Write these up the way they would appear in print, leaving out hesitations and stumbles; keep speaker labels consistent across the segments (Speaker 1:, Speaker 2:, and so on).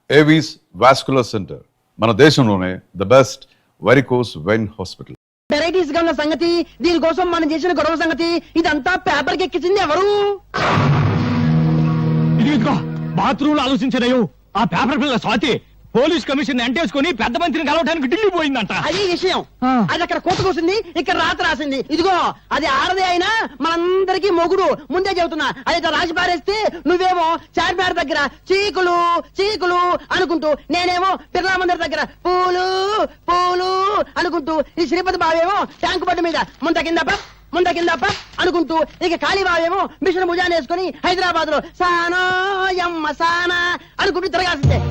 Speaker 1: Avis vascular centre మన దేశంలోనే the best varicose vein hospital.
Speaker 2: Varieties గా ఉన్న సంగతి, దీనికోసం మనం చేసిన గొడవ సంగతి, ఇదంతా పేపర్ కి ఎక్కించింది ఎవరు?
Speaker 3: ఇదిగో బాత్రూమ్ లో ఆలోచించలేవు. ఆ పేపర్ పిల్ల స్వాతి పోలీస్ కమిషన్ ఎంటేసుకుని పెద్ద మంత్రిని కలవడానికి ఢిల్లీ పోయిందంట.
Speaker 2: అది విషయం. అది అక్కడ కోత కూసింది, ఇక్కడ రాత రాసింది. ఇదిగో అది ఆడదే అయినా మనందరికీ మొగుడు. ముందే చెబుతున్నా, అది రాసి పారేస్తే నువ్వేమో చార్మినార్ దగ్గర చీకులు చీకులు అనుకుంటూ, నేనేమో బిర్లా మందిర్ దగ్గర పూలు పూలు అనుకుంటూ, ఈ శ్రీపతి బావేమో ట్యాంకు బండి మీద ముంద కింద అనుకుంటూ, ఇక కాళీబావేమో మిషన్ భుజాన్ని వేసుకుని హైదరాబాద్ లో సానా యమ్మ సానా అనుకుంటూ తిరగాల్సిందే.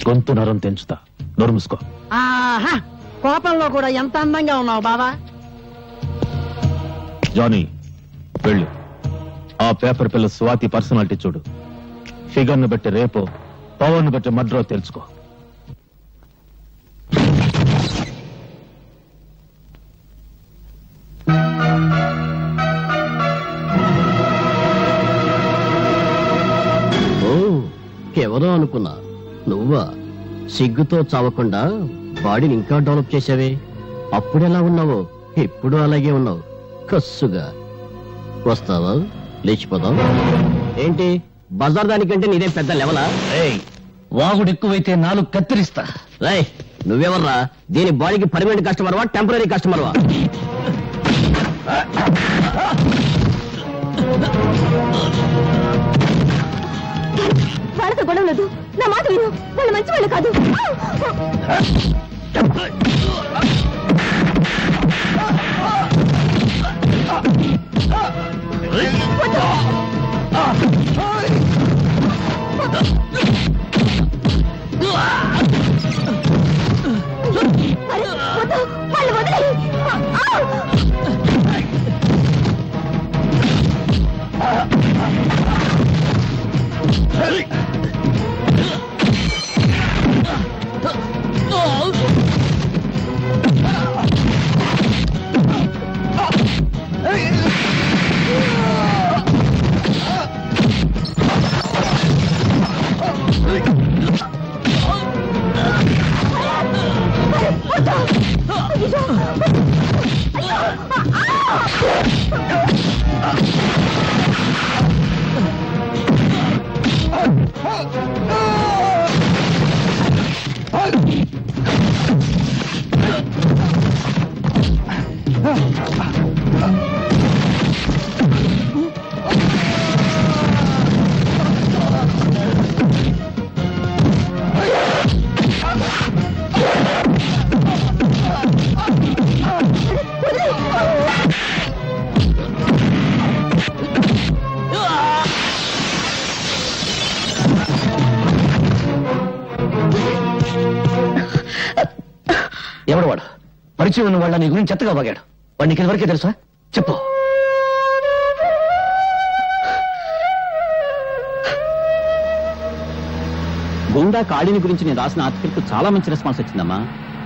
Speaker 3: గొంతు నరం తెంచుతా, నోరు మూసుకో.
Speaker 2: ఆహా, కోపంలో కూడా ఎంత అందంగా ఉన్నావు బావా.
Speaker 3: జానీ వెళ్ళు, ఆ పేపర్ పిల్ల స్వాతి పర్సనాలిటీ చూడు. ఫిగర్ ను బట్టి రేపో, పవర్ ను బట్టి మడ్రో తెలుసుకో.
Speaker 4: ఎవరో అనుకున్నా, నువ్వా? సిగ్గుతో చావకుండా బాడీని ఇంకా డెవలప్ చేసావే. అప్పుడెలా ఉన్నావో ఇప్పుడు అలాగే ఉన్నావు, కస్సుగా. వస్తావా? లేచిపోదాం. ఏంటి బజార్ దానికంటే నీదే పెద్ద లెవలా?
Speaker 3: వాగుడు ఎక్కువైతే నాలుగు కత్తిరిస్తా.
Speaker 4: రేయ్, నువ్వెవర్రా? దీని బాడీకి పర్మనెంట్ కస్టమర్వా, టెంపరీ కస్టమర్వా?
Speaker 5: వాళ్ళతో గొడవ లేదు, నా మాట విను. వాళ్ళు మంచి వాళ్ళు కాదు. వాళ్ళు వదిలే.
Speaker 4: ఎవడు వాడు? పరిచయం ఉన్న వాళ్ళ నీ గురించి చెత్తగా బాగాడు. వాడు నీకు వరకే తెలుసా? చెప్పు. గుండా కాళీని గురించి నేను రాసిన ఆర్టికల్ కు చాలా మంచి రెస్పాన్స్ వచ్చిందమ్మా.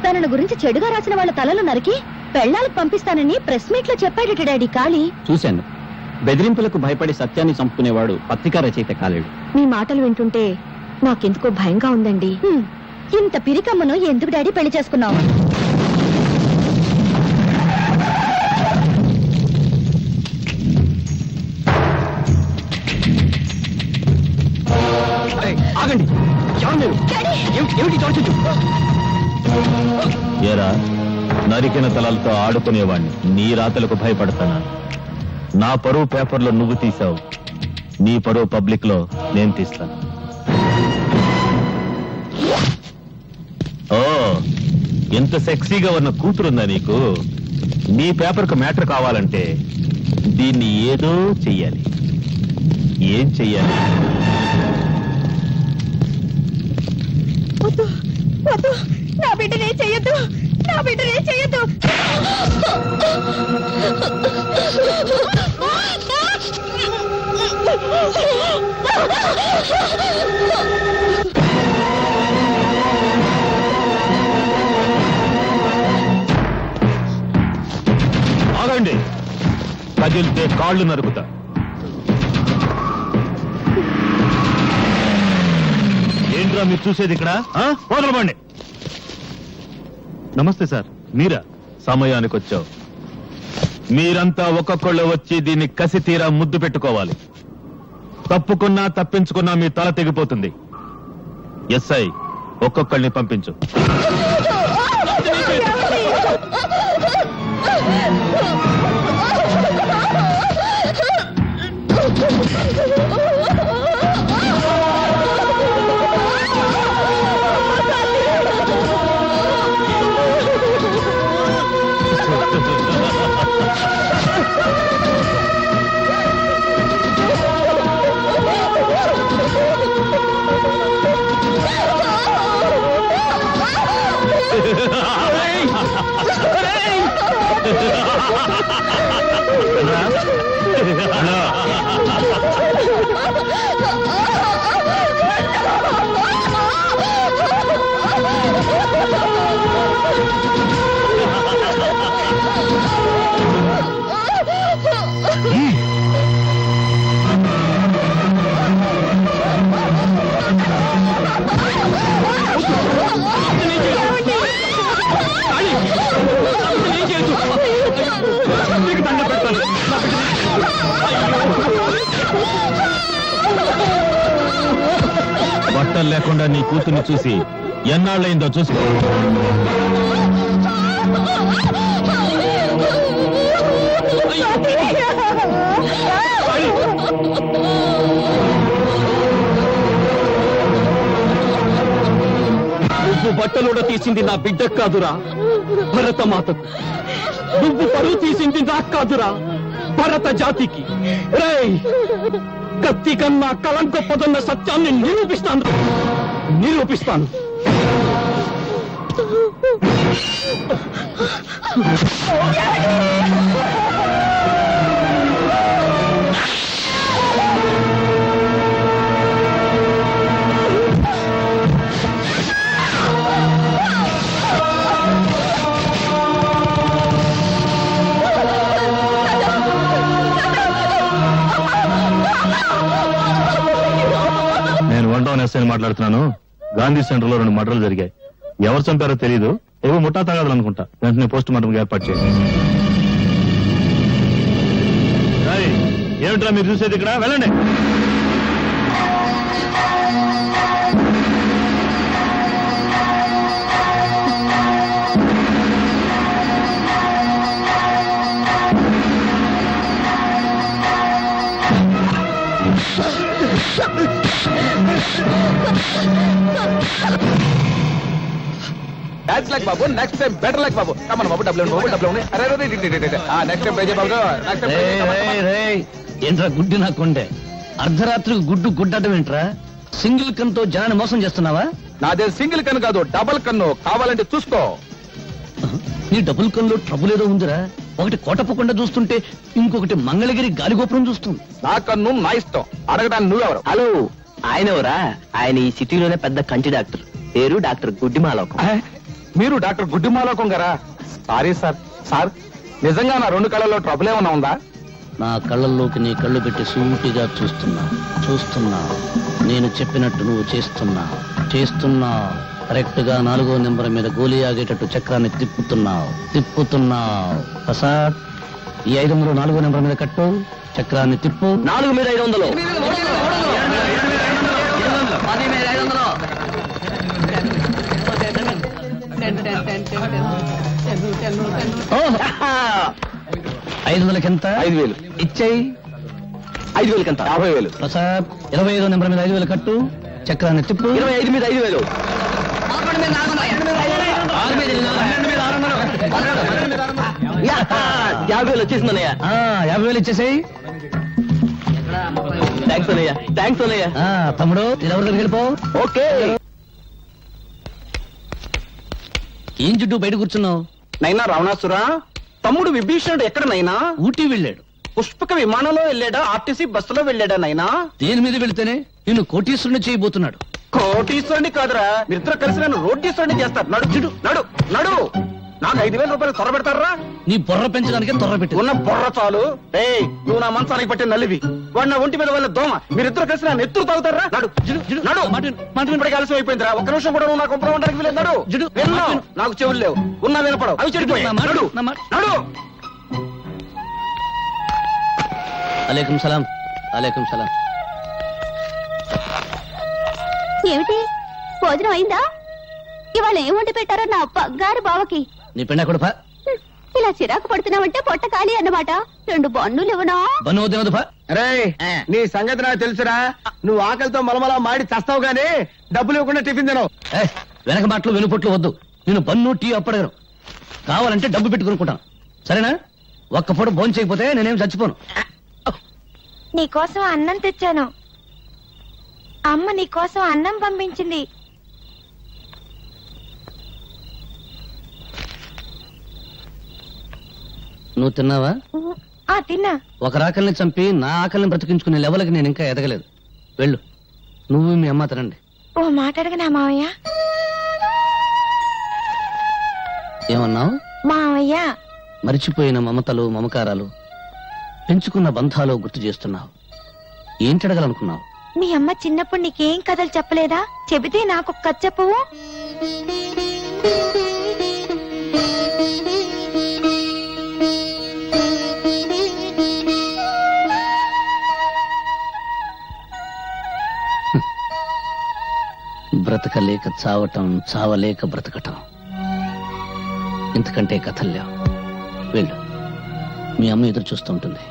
Speaker 5: తనను గురించి చెడుగా రాసిన వాళ్ళ తలలు నరికి పెళ్లాలకు పంపిస్తానని ప్రెస్ మీట్ లో చెప్పాడట డాడీ కాళీ.
Speaker 4: చూశాను. బెదిరింపులకు భయపడి సత్యాన్ని చంపుకునేవాడు పత్రికా రచయిత కాలేడు.
Speaker 5: మీ మాటలు వింటుంటే నాకెందుకో భయంగా ఉందండి. ఇంత పిరికమ్మను ఎందుకు డాడీ పెళ్లి చేసుకున్నావు?
Speaker 4: ఆగండి.
Speaker 3: ఏరా, నరికిన తలలతో ఆడుకునేవాణ్ణి నీ రాతలకు భయపడతానా? నా పరువు పేపర్లో నువ్వు తీసావు, నీ పరువు పబ్లిక్ లో నేను తీస్తాను. ఓ, ఎంత సెక్సీగా ఉన్న కూతురుందా నీకు? నీ పేపర్కు మ్యాటర్ కావాలంటే దీన్ని ఏదో చెయ్యాలి. ఏం చెయ్యాలి?
Speaker 5: నా బిడ్డనే చెయ్యొద్దు, నా బిడ్డనే చెయ్యొద్దు.
Speaker 3: ఆగండి, కదిలితే కాళ్ళు నరుకుతా. ఏంట్రా మీరు చూసేది ఇక్కడ వదలబండి. నమస్తే సార్, మీరా? సమయానికి వచ్చావు. మీరంతా ఒక్కొక్కళ్ళు వచ్చి దీన్ని కసి తీరా ముద్దు పెట్టుకోవాలి. తప్పుకున్నా తప్పించుకున్నా మీ తల తెగిపోతుంది. ఎస్ఐ, ఒక్కొక్కళ్ళని పంపించు. బట్టలు లేకుండా నీ కూతుర్ని చూసి ఎన్నాళ్ళైందో చూసుకో.
Speaker 4: నువ్వు బట్టలుడ తీసింది నా బిడ్డకు కాదురా, భరత మాతకు. నువ్వు పరువు తీసింది నాకు కాదురా, భరత జాతికి. రేయ్, కత్తి కన్నా కలం గొప్పదన్న సత్యాన్ని నిరూపిస్తాను.
Speaker 3: నేను 1 టౌన్ ఎస్ఐని మాట్లాడుతున్నాను. గాంధీ సెంటర్ లో 2 మర్డర్లు జరిగాయి. ఎవరు చంపారో తెలియదు. ఏవో ముఠా తగాదాలు అనుకుంటా. వెంటనే పోస్ట్ మార్టం ఏర్పాటు చేయండి. ఏమిట్రా మీరు చూసేది ఇక్కడ? వెళ్ళండి.
Speaker 6: That's like Babu. Next time better like Babu. Come on, Babu. Double. Next time Babu. Next time.
Speaker 4: ఏంట్రా గుడ్డి నా కొండే? అర్ధరాత్రి గుడ్డు గుడ్డటం ఏంట్రా? సింగిల్ కన్తో జనాన్ని మోసం చేస్తున్నావా?
Speaker 6: నాదే సింగిల్ కన్ను కాదు, డబుల్ కన్ను. కావాలంటే చూసుకో.
Speaker 4: నీ డబుల్ కన్నులో ట్రబుల్ ఏదో ఉందిరా. ఒకటి కోటప్పకుండా చూస్తుంటే ఇంకొకటి మంగళగిరి గాలిగోపురం చూస్తుంది.
Speaker 6: నా కన్ను నా ఇష్టం. అడగడానికి నువ్వెవరు?
Speaker 2: హలో, ఆయన ఎవరా? ఆయన ఈ సిటీలోనే పెద్ద కంటి డాక్టర్. పేరు డాక్టర్ గుడ్డిమాలోకం.
Speaker 6: మీరు డాక్టర్ గుడ్డిమాలోకం గారా? Sorry sir. సార్, నిజంగా నా 2 కళ్ళల్లో ట్రబుల్ ఏమన్నా ఉందా?
Speaker 4: నా కళ్ళల్లోకి నీ కళ్ళు పెట్టి సూటిగా చూస్తున్నా. నేను చెప్పినట్టు నువ్వు చేస్తున్నా. కరెక్ట్ గా 4వ నెంబర్ మీద గోలీ ఆగేటట్టు చక్రాన్ని తిప్పుతున్నావు. ప్రసాద్, ఈ 500 4వ నెంబర్ మీద కట్టు. చక్రాన్ని తిప్పు. 4 మీద 500. ఐదు వందలకి ఎంత?
Speaker 6: 5,000
Speaker 4: ఇచ్చేయి.
Speaker 6: 5,000 ఎంత? 50,000.
Speaker 4: ప్రసాద్, 25వ నెంబర్ మీద 5,000 కట్టు. చక్రాన్ని తిప్పు.
Speaker 6: 25 మీద 5,000.
Speaker 2: 50,000 వచ్చేసిందన్నయ్య.
Speaker 4: 50,000 ఇచ్చేసేయి.
Speaker 2: థ్యాంక్స్ అన్నయ్య.
Speaker 4: తమ్ముడు, ఎవరి దగ్గరికి వెళ్ళిపో.
Speaker 6: ఓకే.
Speaker 4: ఏం చుట్టూ బయట కూర్చున్నావు?
Speaker 6: నైనా రావణాసురా, తమ్ముడు విభీషణుడు ఎక్కడ నైనా?
Speaker 4: ఊటీ వెళ్ళాడు.
Speaker 6: పుష్పక విమానంలో వెళ్ళాడా, ఆర్టీసీ బస్సులో వెళ్ళాడా నైనా?
Speaker 4: దేని మీద వెళితేనే నిన్ను కోటీశ్వరుని చేయబోతున్నాడు.
Speaker 6: కోటీశ్వరుని కాదురా, మీరిద్దరు కలిసి నన్ను రోడ్డీశ్వరుని చేస్తారు. నడు చిడు, నడు. నాకు 5,000 రూపాయలు త్వర పెడతారా?
Speaker 4: నీ బుర్ర పెంచడానికే త్వర పెట్టి
Speaker 6: ఉన్న బుర్ర చాలు. నువ్వు నా మంచానికి పట్టిన నల్లివి. వాడు నా ఒంటి మీద వల్ల దోమ మీరిద్దరు కలిసి నా నెత్తురు తాగుతారా నడు నడు ఇప్పటికి ఆలస్యం అయిపోయిందిరా ఒక్క నిమిషం కూడా నువ్వు నాకు ఒప్పడం ఉండడానికి వీలేదు నడు విన్ను నాకు చెవులు లేవు ఉన్నా వినపడవు అవి చెడిపోయి నడు నడు
Speaker 4: అలైకుం సలాం అలైకుం సలాం.
Speaker 5: ఏమిటి భోజనం అయిందా? ఇవాళ ఏం వండి పెట్టారో నా బంగారు బావకి.
Speaker 4: నీ పెండ కొడుపా
Speaker 5: ఇలా చిరాకు పడుతున్నావంటే పొట్ట ఖాళీ అన్నమాట. 2 బన్నులు ఇవ్వనా?
Speaker 4: బన్ను వద్దు
Speaker 6: అరే నీ సంగతి నాకు తెలుసురా నువ్వు ఆకలితో మలమలా మాడి చస్తావు గానీ డబ్బులు ఇవ్వకుండా టిఫిన్ తినవు
Speaker 4: వెనక మాటలు వెనుపొట్లు వద్దు. నేను బన్ను టీ అప్పడగను. కావాలంటే డబ్బు పెట్టుకునుకుంటాను సరేనా? ఒక్క పూట భోజనం చేయకపోతే నేనేం చచ్చిపోను.
Speaker 5: నీకోసం అన్నం తెచ్చాను. అమ్మ నీకోసం అన్నం పంపించింది.
Speaker 4: నువ్వు తిన్నావా?
Speaker 5: తిన్నా.
Speaker 4: ఒక రాకల్ని చంపి నా ఆకలిని బ్రతికించుకునే లెవెల్కి నేను ఇంకా ఎదగలేదు. వెళ్ళు, నువ్వు మీ అమ్మ తినండి.
Speaker 5: ఓ మాట అడగనా మావయ్య?
Speaker 4: ఏమన్నావు?
Speaker 5: మావయ్య
Speaker 4: మరిచిపోయిన మమతలు మమకారాలు పెంచుకున్న బంధాలు గుర్తు చేస్తున్నావు. ఏంటి అడగాలనుకున్నావు?
Speaker 5: మీ అమ్మ చిన్నప్పుడు నీకేం కథలు చెప్పలేదా? చెబితే నాకు కథ చెప్పవు.
Speaker 4: బ్రతకలేక చావటం, చావలేక బ్రతకటం, ఇంతకంటే కథలు లేవు. వెళ్ళు, మీ అమ్మ ఎదురు చూస్తూ ఉంటుంది.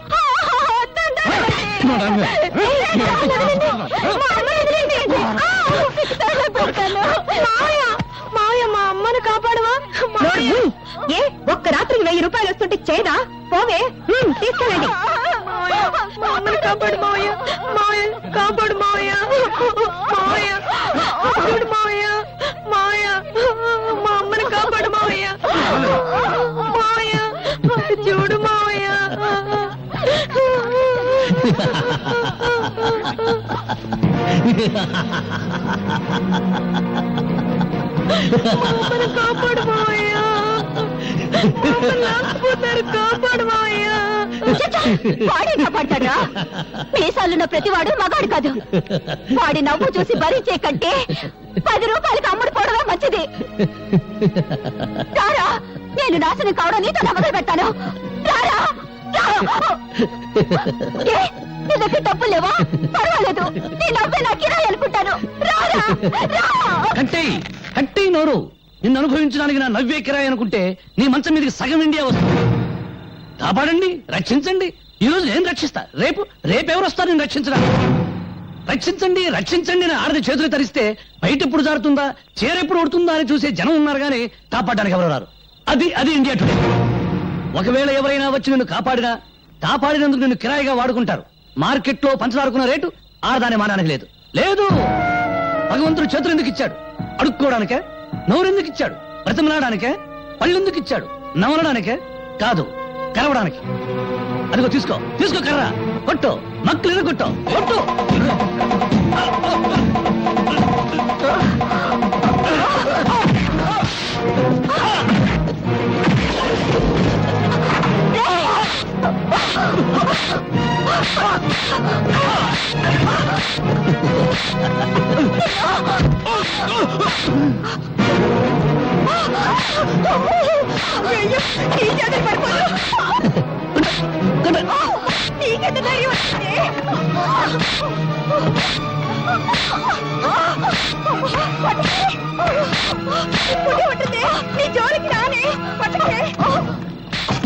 Speaker 5: మా అమ్మను కాపాడవా? ఏ ఒక్క రాత్రికి 1000 రూపాయలు వస్తుంటే చేయదా? పోవే, తీసుకెళ్ళండి. మా అమ్మను కాపాడు మావయ్య, మావయ్య కాపాడు మావయ్య, మావయ్య కాపాడు మావయ్య, మావయ్య మా అమ్మను కాపాడు మావయ్య, మావయ్య చూడు మావయ్య. కాపాడు మావయ్య, కాపాడు మావయ్య. వాడే కాపాడతాడా? మీసాలున్న ప్రతివాడు మగాడు కాదు. వాడి నవ్వు చూసి భరించే కంటే 10 రూపాయలకి అమ్ముడు పోవడమే మంచిది. రారా, నేను నాశనం కావడం నీతో మొదలు పెడతాను. రారా, నీ దగ్గర డబ్బులు లేవా? పర్వాలేదు, నీ నవ్వే నా కిరాయి అనుకుంటాను. రారా,
Speaker 4: కట్టి నోరు. నిన్ను అనుభవించడానికి నా నవ్వే కిరాయి అనుకుంటే నీ మంచం మీదకి సగం ఇండియా వస్తుంది. కాపాడండి, రక్షించండి. ఈ రోజు నేను రక్షిస్తా, రేపెవరు వస్తారు నేను రక్షించడానికి? రక్షించండి, రక్షించండి అని ఆడది చేతులు తరిస్తే బయట ఎప్పుడు జారుతుందా, చీరెప్పుడు ఉడుతుందా అని చూసే జనం ఉన్నారు కానీ కాపాడడానికి ఎవరు రారు. అది ఇండియా టుడే. ఒకవేళ ఎవరైనా వచ్చి నిన్ను కాపాడినందుకు నిన్ను కిరాయిగా వాడుకుంటారు. మార్కెట్లో పంచదారుకున్న రేటు ఆడదాని మానడానికి లేదు. భగవంతుడు చేతులు ఎందుకు ఇచ్చాడు? అడుక్కోవడానికే? నోరెందుకు ఇచ్చాడు? బ్రతిమలాడానికే? పళ్ళెందుకు ఇచ్చాడు? నమలడానికే కాదు, కరవడానికి. అదిగో తీసుకో కర్ర, కొట్టు, మక్కులు కొట్టు.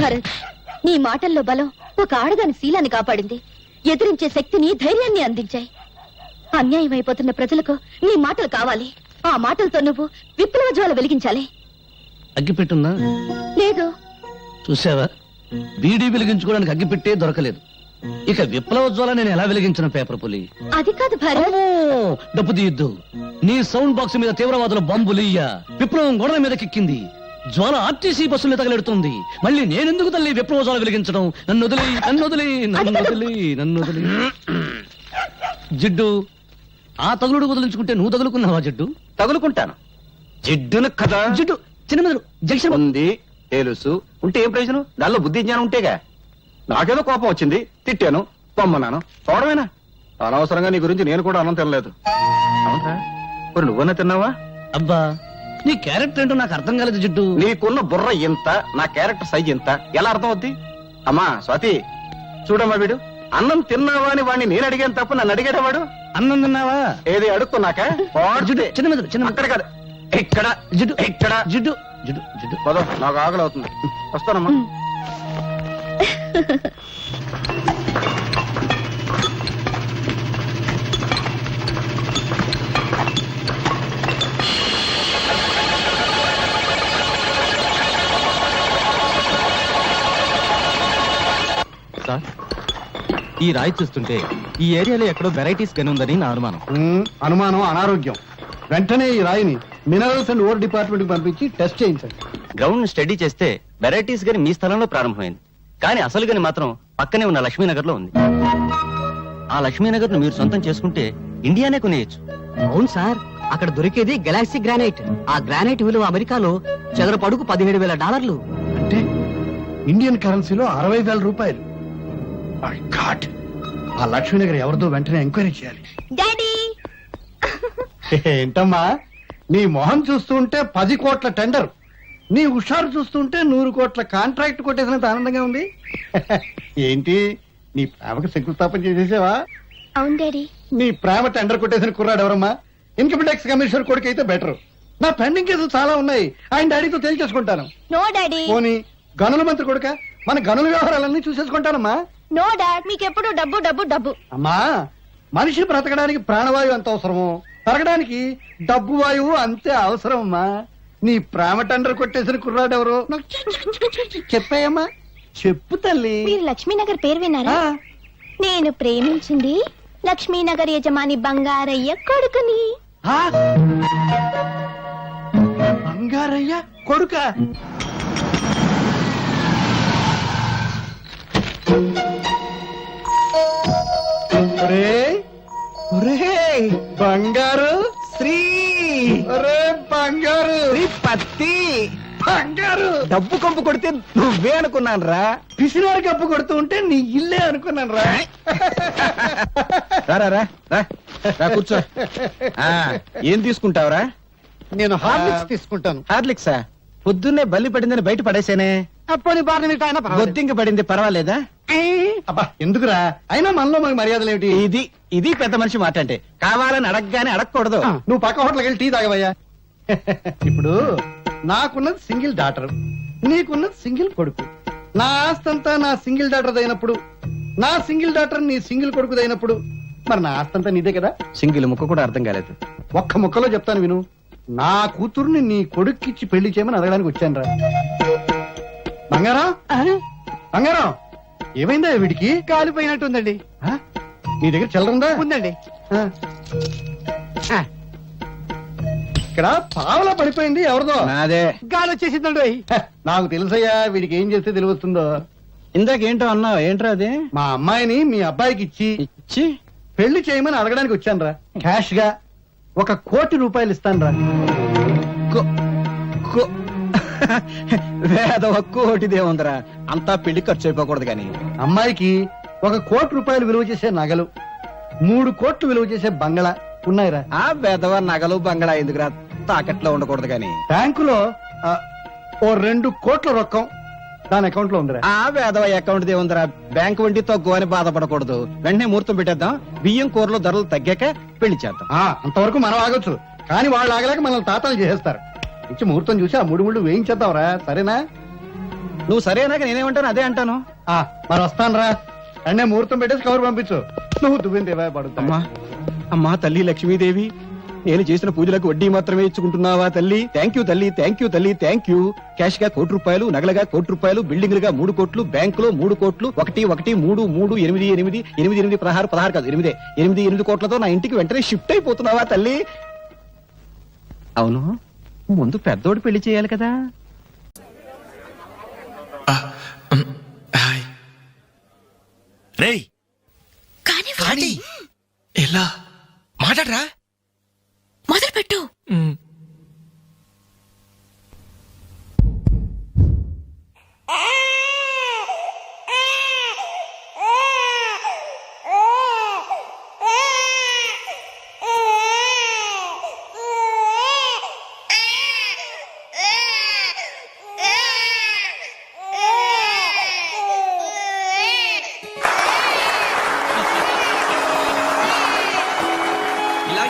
Speaker 5: భరత్, నీ మాటల్లో బలం ఒక ఆడదాని శీలాన్ని కాపాడింది. ఎదిరించే శక్తిని, ధైర్యాన్ని అందించాయి. అన్యాయం అయిపోతున్న ప్రజలకు నీ మాటలు కావాలి. ఆ మాటలతో నువ్వు విప్లవ జ్వాల వెలిగించాలి.
Speaker 4: అగ్గిపెట్టుందా?
Speaker 5: లేదు.
Speaker 4: చూసావా, బీడీ వెలిగించుకోవడానికి అగ్గిపెట్టే దొరకలేదు. ఇక విప్లవ జ్వాల నేను ఎలా వెలిగించిన? పేపర్ పులి.
Speaker 5: అది కాదు భరత్.
Speaker 4: డబ్బు తీయద్దు. నీ సౌండ్ బాక్స్ మీద తీవ్రవాదుల బాంబులియ్య. విప్లవం గోడల మీద కిక్కింది. జ్వాల ఆర్టీసీ బస్సులు తగలెడుతుంది. మళ్ళీ నేనెందుకు తల్లి విప్లవ జ్వాల వెలిగించడం? నన్ను వదిలి. జిడ్డు, ఆ తగులుడు వదిలించుకుంటే నువ్వు తగులుకున్నావా? జిడ్డు,
Speaker 6: తగులుకుంటాను. జిడ్డును కదా.
Speaker 4: జిడ్డు చిన్న మెదడు జంక్షన్
Speaker 6: ఉంది, తెలుసు. ఉంటే ఏం ప్రయోజనం? దానిలో బుద్ధి జ్ఞానం ఉంటేగా. నాకేదో కోపం వచ్చింది, తిట్టాను. పొమ్మన్నాను చూడమేనా అనవసరంగా నీ గురించి నేను కూడా అన్నం తినలేదు అవునా మరి నువ్వన్నా తిన్నావా
Speaker 2: అబ్బా నీ క్యారెక్టర్ ఏంటో నాకు అర్థం కాలేదు జిడ్డు.
Speaker 6: నీకున్న బుర్ర ఇంత నా క్యారెక్టర్ సైజ్ ఇంత ఎలా అర్థం అవుద్ది అమ్మా స్వాతి చూడమ్మా వీడు అన్నం తిన్నావా అని వాడిని నేను అడిగాను తప్ప నన్ను అడిగాడు వాడు
Speaker 2: అన్నం తిన్నావా?
Speaker 6: ఏది అడుక్కున్నాక
Speaker 2: జిడ్డు చిన్న మెదడు, చిన్న
Speaker 6: అక్కడ కాదు ఇక్కడ
Speaker 2: జిడ్డు
Speaker 6: ఇక్కడ
Speaker 2: జిడ్డు జిడ్డు జిడ్డు
Speaker 6: పదో నాకు ఆకలి అవుతుంది వస్తానమ్మా
Speaker 4: సార్ ఈ రాయి చూస్తుంటే ఈ ఏరియాలో ఎక్కడో వెరైటీస్ గని ఉందని నా అనుమానం.
Speaker 7: అనుమానం అనారోగ్యం. వెంటనే ఈ రాయిని మినరల్స్ అండ్ ఓర్ డిపార్ట్మెంట్ కి పంపించి టెస్ట్ చేయించండి.
Speaker 8: గ్రౌండ్ స్టడీ చేస్తే వెరైటీస్ గని మీ స్థలంలో ప్రారంభమైంది కానీ అసలు గని మాత్రం పక్కనే ఉన్న లక్ష్మీనగర్ లో ఉంది. ఆ లక్ష్మీనగర్ ను మీరు సొంతం చేసుకుంటే ఇండియానే కొనేయచ్చు.
Speaker 2: అవును సార్, అక్కడ దొరికేది గెలాక్సీ గ్రానైట్. ఆ గ్రానైట్ విలువ అమెరికాలో చదరపు అడుగు $17,000.
Speaker 7: అంటే ఇండియన్ కరెన్సీలో 60,000 రూపాయలు. My God! ఆ లక్ష్మీనగర్ ఎవరిదో వెంటనే ఎంక్వైరీ చేయాలి.
Speaker 5: డాడీ
Speaker 7: ఏంటమ్మా నీ మొహం చూస్తుంటే 10 కోట్ల టెండర్, నీ హుషారు చూస్తుంటే 100 కోట్ల కాంట్రాక్ట్ కొట్టేసినంత ఆనందంగా ఉంది. ఏంటి నీ ప్రేమకు శంకుస్థాపన చేసేసావా?
Speaker 5: అవును డాడీ.
Speaker 7: నీ ప్రేమ టెండర్ కొట్టేసిన కుర్రాడు ఎవరమ్మా? ఇన్కమ్ ట్యాక్స్ కమిషనర్ కొడుకు అయితే బెటర్. నా పెండింగ్ కేసులు చాలా ఉన్నాయి, ఆయన డాడీతో తేల్చేసుకుంటాను.
Speaker 5: No daddy.
Speaker 7: పోనీ గనుల మంత్రి కొడుక, మన గనుల వ్యవహారాలన్నీ చూసేసుకుంటానమ్మా.
Speaker 5: నో డాడ్, మీకెప్పుడు డబ్బు డబ్బు డబ్బు.
Speaker 7: అమ్మా మనిషి బ్రతకడానికి ప్రాణవాయువు ఎంత అవసరమో పెరగడానికి డబ్బు వాయువు అంతే అవసరం అమ్మా. నీ ప్రేమ టెండర్ కొట్టేసిన కుర్రాడు ఎవరు చెప్పాయమ్మా? చెప్పు తల్లి.
Speaker 5: మీరు లక్ష్మీనగర్ పేరు విన్నారా?
Speaker 7: ఆ,
Speaker 5: నేను ప్రేమించింది లక్ష్మీనగర్ యజమాని బంగారయ్య కొడుకుని.
Speaker 7: ఆ? బంగారయ్య కొడుక? ఒరేయ్, ఒరేయ్, బంగారు
Speaker 2: శ్రీ
Speaker 7: ఒరే బంగారు
Speaker 2: పత్తి
Speaker 7: బంగారు
Speaker 2: డబ్బు కంపు కొడితే నువ్వే అనుకున్నాను రా.
Speaker 7: పిసినారు కప్పు కొడుతూ ఉంటే నీ ఇల్లే అనుకున్నాను రా.
Speaker 6: రా రా రా రా, రా కూర్చో ఆ, ఏం తీసుకుంటావురా?
Speaker 7: నేను హార్లిక్స్ తీసుకుంటాను.
Speaker 6: హార్లిక్సా? పొద్దున్నే బల్లి పడిందని బయట పడేసేనే.
Speaker 7: అప్పని బారిన ఆయన
Speaker 6: బొద్దింక పడింది పర్వాలేదా?
Speaker 7: అబ్బా ఎందుకురా, అయినా మనలో మనకి మర్యాదలు ఏమిటి?
Speaker 6: ఇది ఇది పెద్ద మనిషి మాట అంటే. కావాలని అడగగానే అడగకూడదు.
Speaker 7: నువ్వు పక్క హోటల్కి వెళ్ళి టీ తాగవయ్యా. ఇప్పుడు నాకున్నది సింగిల్ డాటర్, నీకున్నది సింగిల్ కొడుకు. నా ఆస్తంతా నా సింగిల్ డాటర్ అయినప్పుడు, నా సింగిల్ డాటర్ నీ సింగిల్ కొడుకు అయినప్పుడు మరి నా ఆస్తంతా నీదే కదా.
Speaker 6: సింగిల్ ముక్క కూడా అర్థం కాలేదు.
Speaker 7: ఒక్క ముక్కలో చెప్తాను విను. నా కూతుర్ని నీ కొడుక్కిచ్చి పెళ్లి చేయమని అడగడానికి వచ్చాను రా. బంగారం, బంగారం, ఏమైందా వీడికి?
Speaker 2: కాలిపోయినట్టుందండి.
Speaker 7: ఆ? నీ దగ్గర చిల్లరుందా?
Speaker 2: ఉందండి.
Speaker 7: ఆ. ఇక్కడ పావలా పడిపోయింది ఎవరిదో.
Speaker 6: నాదే.
Speaker 2: గాలి వచ్చేసిందండి.
Speaker 7: హ, నాకు తెలుసయ్యా వీడికి ఏం చేస్తే తెలివస్తుందో.
Speaker 6: ఇందాకేంటో అన్నావు, ఏంట్రా అది?
Speaker 7: మా అమ్మాయిని మీ అబ్బాయికి ఇచ్చి
Speaker 6: ఇచ్చి
Speaker 7: పెళ్లి చేయమని అడగడానికి వచ్చాను రా. క్యాష్ గా $1 కోటి ఇస్తాను రా.
Speaker 6: వేదవ కోటిదే ఉందరా, అంతా పెళ్లి ఖర్చు అయిపోకూడదు కానీ.
Speaker 7: అమ్మాయికి $1 కోటి విలువ చేసే నగలు, 3 కోట్లు విలువ చేసే బంగళా ఉన్నాయిరా.
Speaker 6: ఆ వేదవ నగలు బంగళా ఎందుకురా, తాకట్లో ఉండకూడదు కానీ.
Speaker 7: బ్యాంకులో ఓ 2 కోట్ల రొక్కం దాని అకౌంట్ లో ఉందిరా.
Speaker 6: ఆ వేదవ అకౌంట్ దే ఉందరా, బ్యాంక్ వడ్డీ తక్కువ అని బాధపడకూడదు. వెంటనే ముహూర్తం పెట్టేద్దాం, బియ్యం కూరలో ధరలు తగ్గాక పెళ్లి చేద్దాం.
Speaker 7: అంతవరకు మనం ఆగొచ్చు, కానీ వాళ్ళు ఆగలేక మనల్ని తాతలు చేసేస్తారు. ఇచ్చి ముహూర్తం చూసి ఆ 3 ముళ్ళు వేయించేద్దాంరా, సరేనా?
Speaker 6: నువ్వు సరేనాక నేనేమంటాను అదే అంటాను.
Speaker 7: మరి వస్తాను రా. అన్నే ముహూర్తం పెట్టేసి కవర్ పంపించు. నువ్వు దువ్విందేవా పడుతా.
Speaker 6: అమ్మా అమ్మా తల్లి లక్ష్మీదేవి, నేను చేసిన పూజలకు వడ్డీ మాత్రమే ఇచ్చుకుంటున్నావా తల్లి? థ్యాంక్ యూ తల్లి, థ్యాంక్ యూ తల్లి, థ్యాంక్ యూ. క్యాష్ గా ₹1 కోటి, నగలగా ₹1 కోటి, బిల్డింగ్లుగా 3 కోట్లు, బ్యాంకులో 3 కోట్లు, 1 1 3 3 8 8 8 8 16 కాదు 8 కోట్లతో నా ఇంటికి వెంటనే షిఫ్ట్ అయిపోతున్నావా తల్లి? అవును, ముందు పెద్దోడు పెళ్లి చేయాలి కదా.
Speaker 9: రేయ్ కానీ ఎలా మాట్లాడరా?
Speaker 5: మొదలు పెట్టు.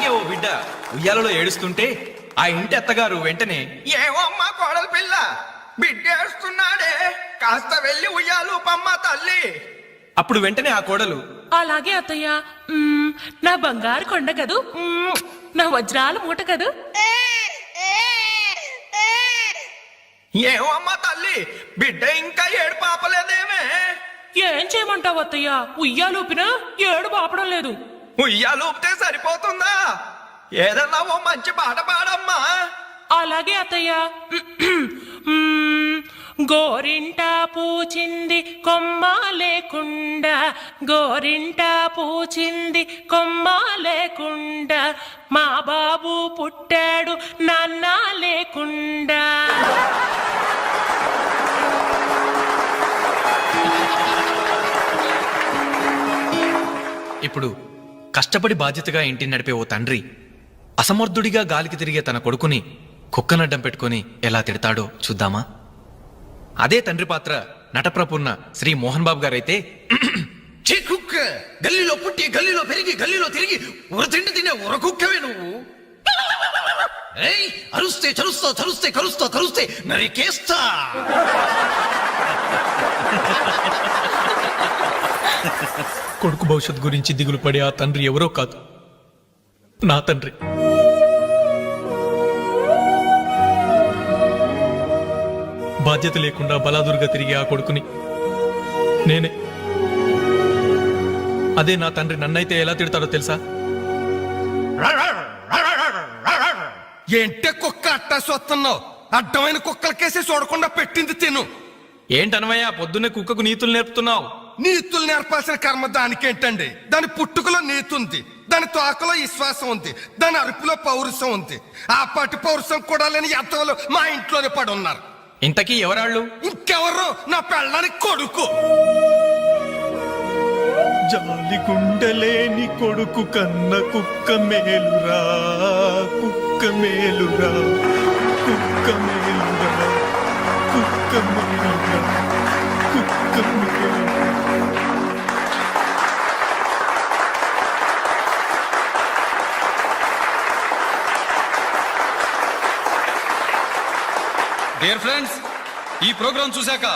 Speaker 9: అలాగే ఓ బిడ్డ ఉయ్యాలలో ఏడుస్తుంటే ఆ ఇంటి అత్తగారు వెంటనే ఏమో అమ్మా కోడలు పిల్ల బిడ్డ ఏడుస్తున్నాడే కాస్త వెళ్ళి ఉయ్యాలు పమ్మ తల్లి. అప్పుడు వెంటనే ఆ కోడలు
Speaker 10: అలాగే అత్తయ్య. నా బంగారు కొండ కదూ, నా వజ్రాల మూట కదూ.
Speaker 9: ఏమో అమ్మా తల్లి బిడ్డ ఇంకా ఏడు పాపలేదేమే.
Speaker 10: ఏం చేయమంటావు అత్తయ్య, ఉయ్యాలూపినా ఏడు పాపడం లేదు.
Speaker 9: ఉయ్యాలు ఊపితే సరిపోతుందా? ఏదన్నా ఓ మంచి పాట పాడమ్మా.
Speaker 10: అలాగే అత్తయ్య. గోరింట పూచింది కొమ్మ లేకుండా, గోరింట పూచింది కొమ్మ లేకుండా, మా బాబు పుట్టాడు నాన్న లేకుండా.
Speaker 9: ఇప్పుడు కష్టపడి బాధ్యతగా ఇంటిని నడిపే ఓ తండ్రి అసమర్థుడిగా గాలికి తిరిగే తన కొడుకుని కుక్కనడ్డం పెట్టుకుని ఎలా తిడతాడో చూద్దామా? అదే తండ్రి పాత్ర నటప్రపూర్ణ శ్రీ మోహన్ బాబు గారైతే, కుక్క గల్లీలో పుట్టి గల్లీలో పెరిగి గల్లీలో తిరిగి ఉరతిండి తినే ఉరకుక్కవే నువ్వు. అరుస్తే చరుస్తా చరుస్తే కరుస్తా కరుస్తే నరికేస్తా. కొడుకు భవిష్యత్ గురించి దిగులు పడే ఆ తండ్రి ఎవరో కాదు, నా తండ్రి. బాధ్యత లేకుండా బలాదురుగా తిరిగే ఆ కొడుకుని నేనే. అదే నా తండ్రి నన్నైతే ఎలా తిడతాడో తెలుసా? ఏంటే కుక్క అట్టా సొస్తున్నావు? అడ్డమైన కుక్కలకేసి చూడకుండా పెట్టింది తిను. ఏంటనవయ్యా పొద్దున్నే కుక్కకు నీతులు నేర్పుతున్నావు? నీతులు నేర్పాల్సిన కర్మ దానికేంటండి? దాని పుట్టుకలో నీతి ఉంది, దాని తోకలో విశ్వాసం ఉంది, దాని అరుపులో పౌరుషం ఉంది. ఆ పాటి పౌరుషం కూడా లేని ఎంతలో మా ఇంట్లోనే పడి ఉన్నారు. ఇంతకీ ఎవరాళ్ళు? ఇంకెవరు? నా పెళ్ళానికి కొడుకు. జాలి గుండెలేని కొడుకు కన్న కుక్క మేలురా, కుక్క మేలురా, కుక్క మేలురా, కుక్క మేలురా, కుక్క మేలురా.
Speaker 11: డియర్ ఫ్రెండ్స్, ఈ ప్రోగ్రాం చూశాక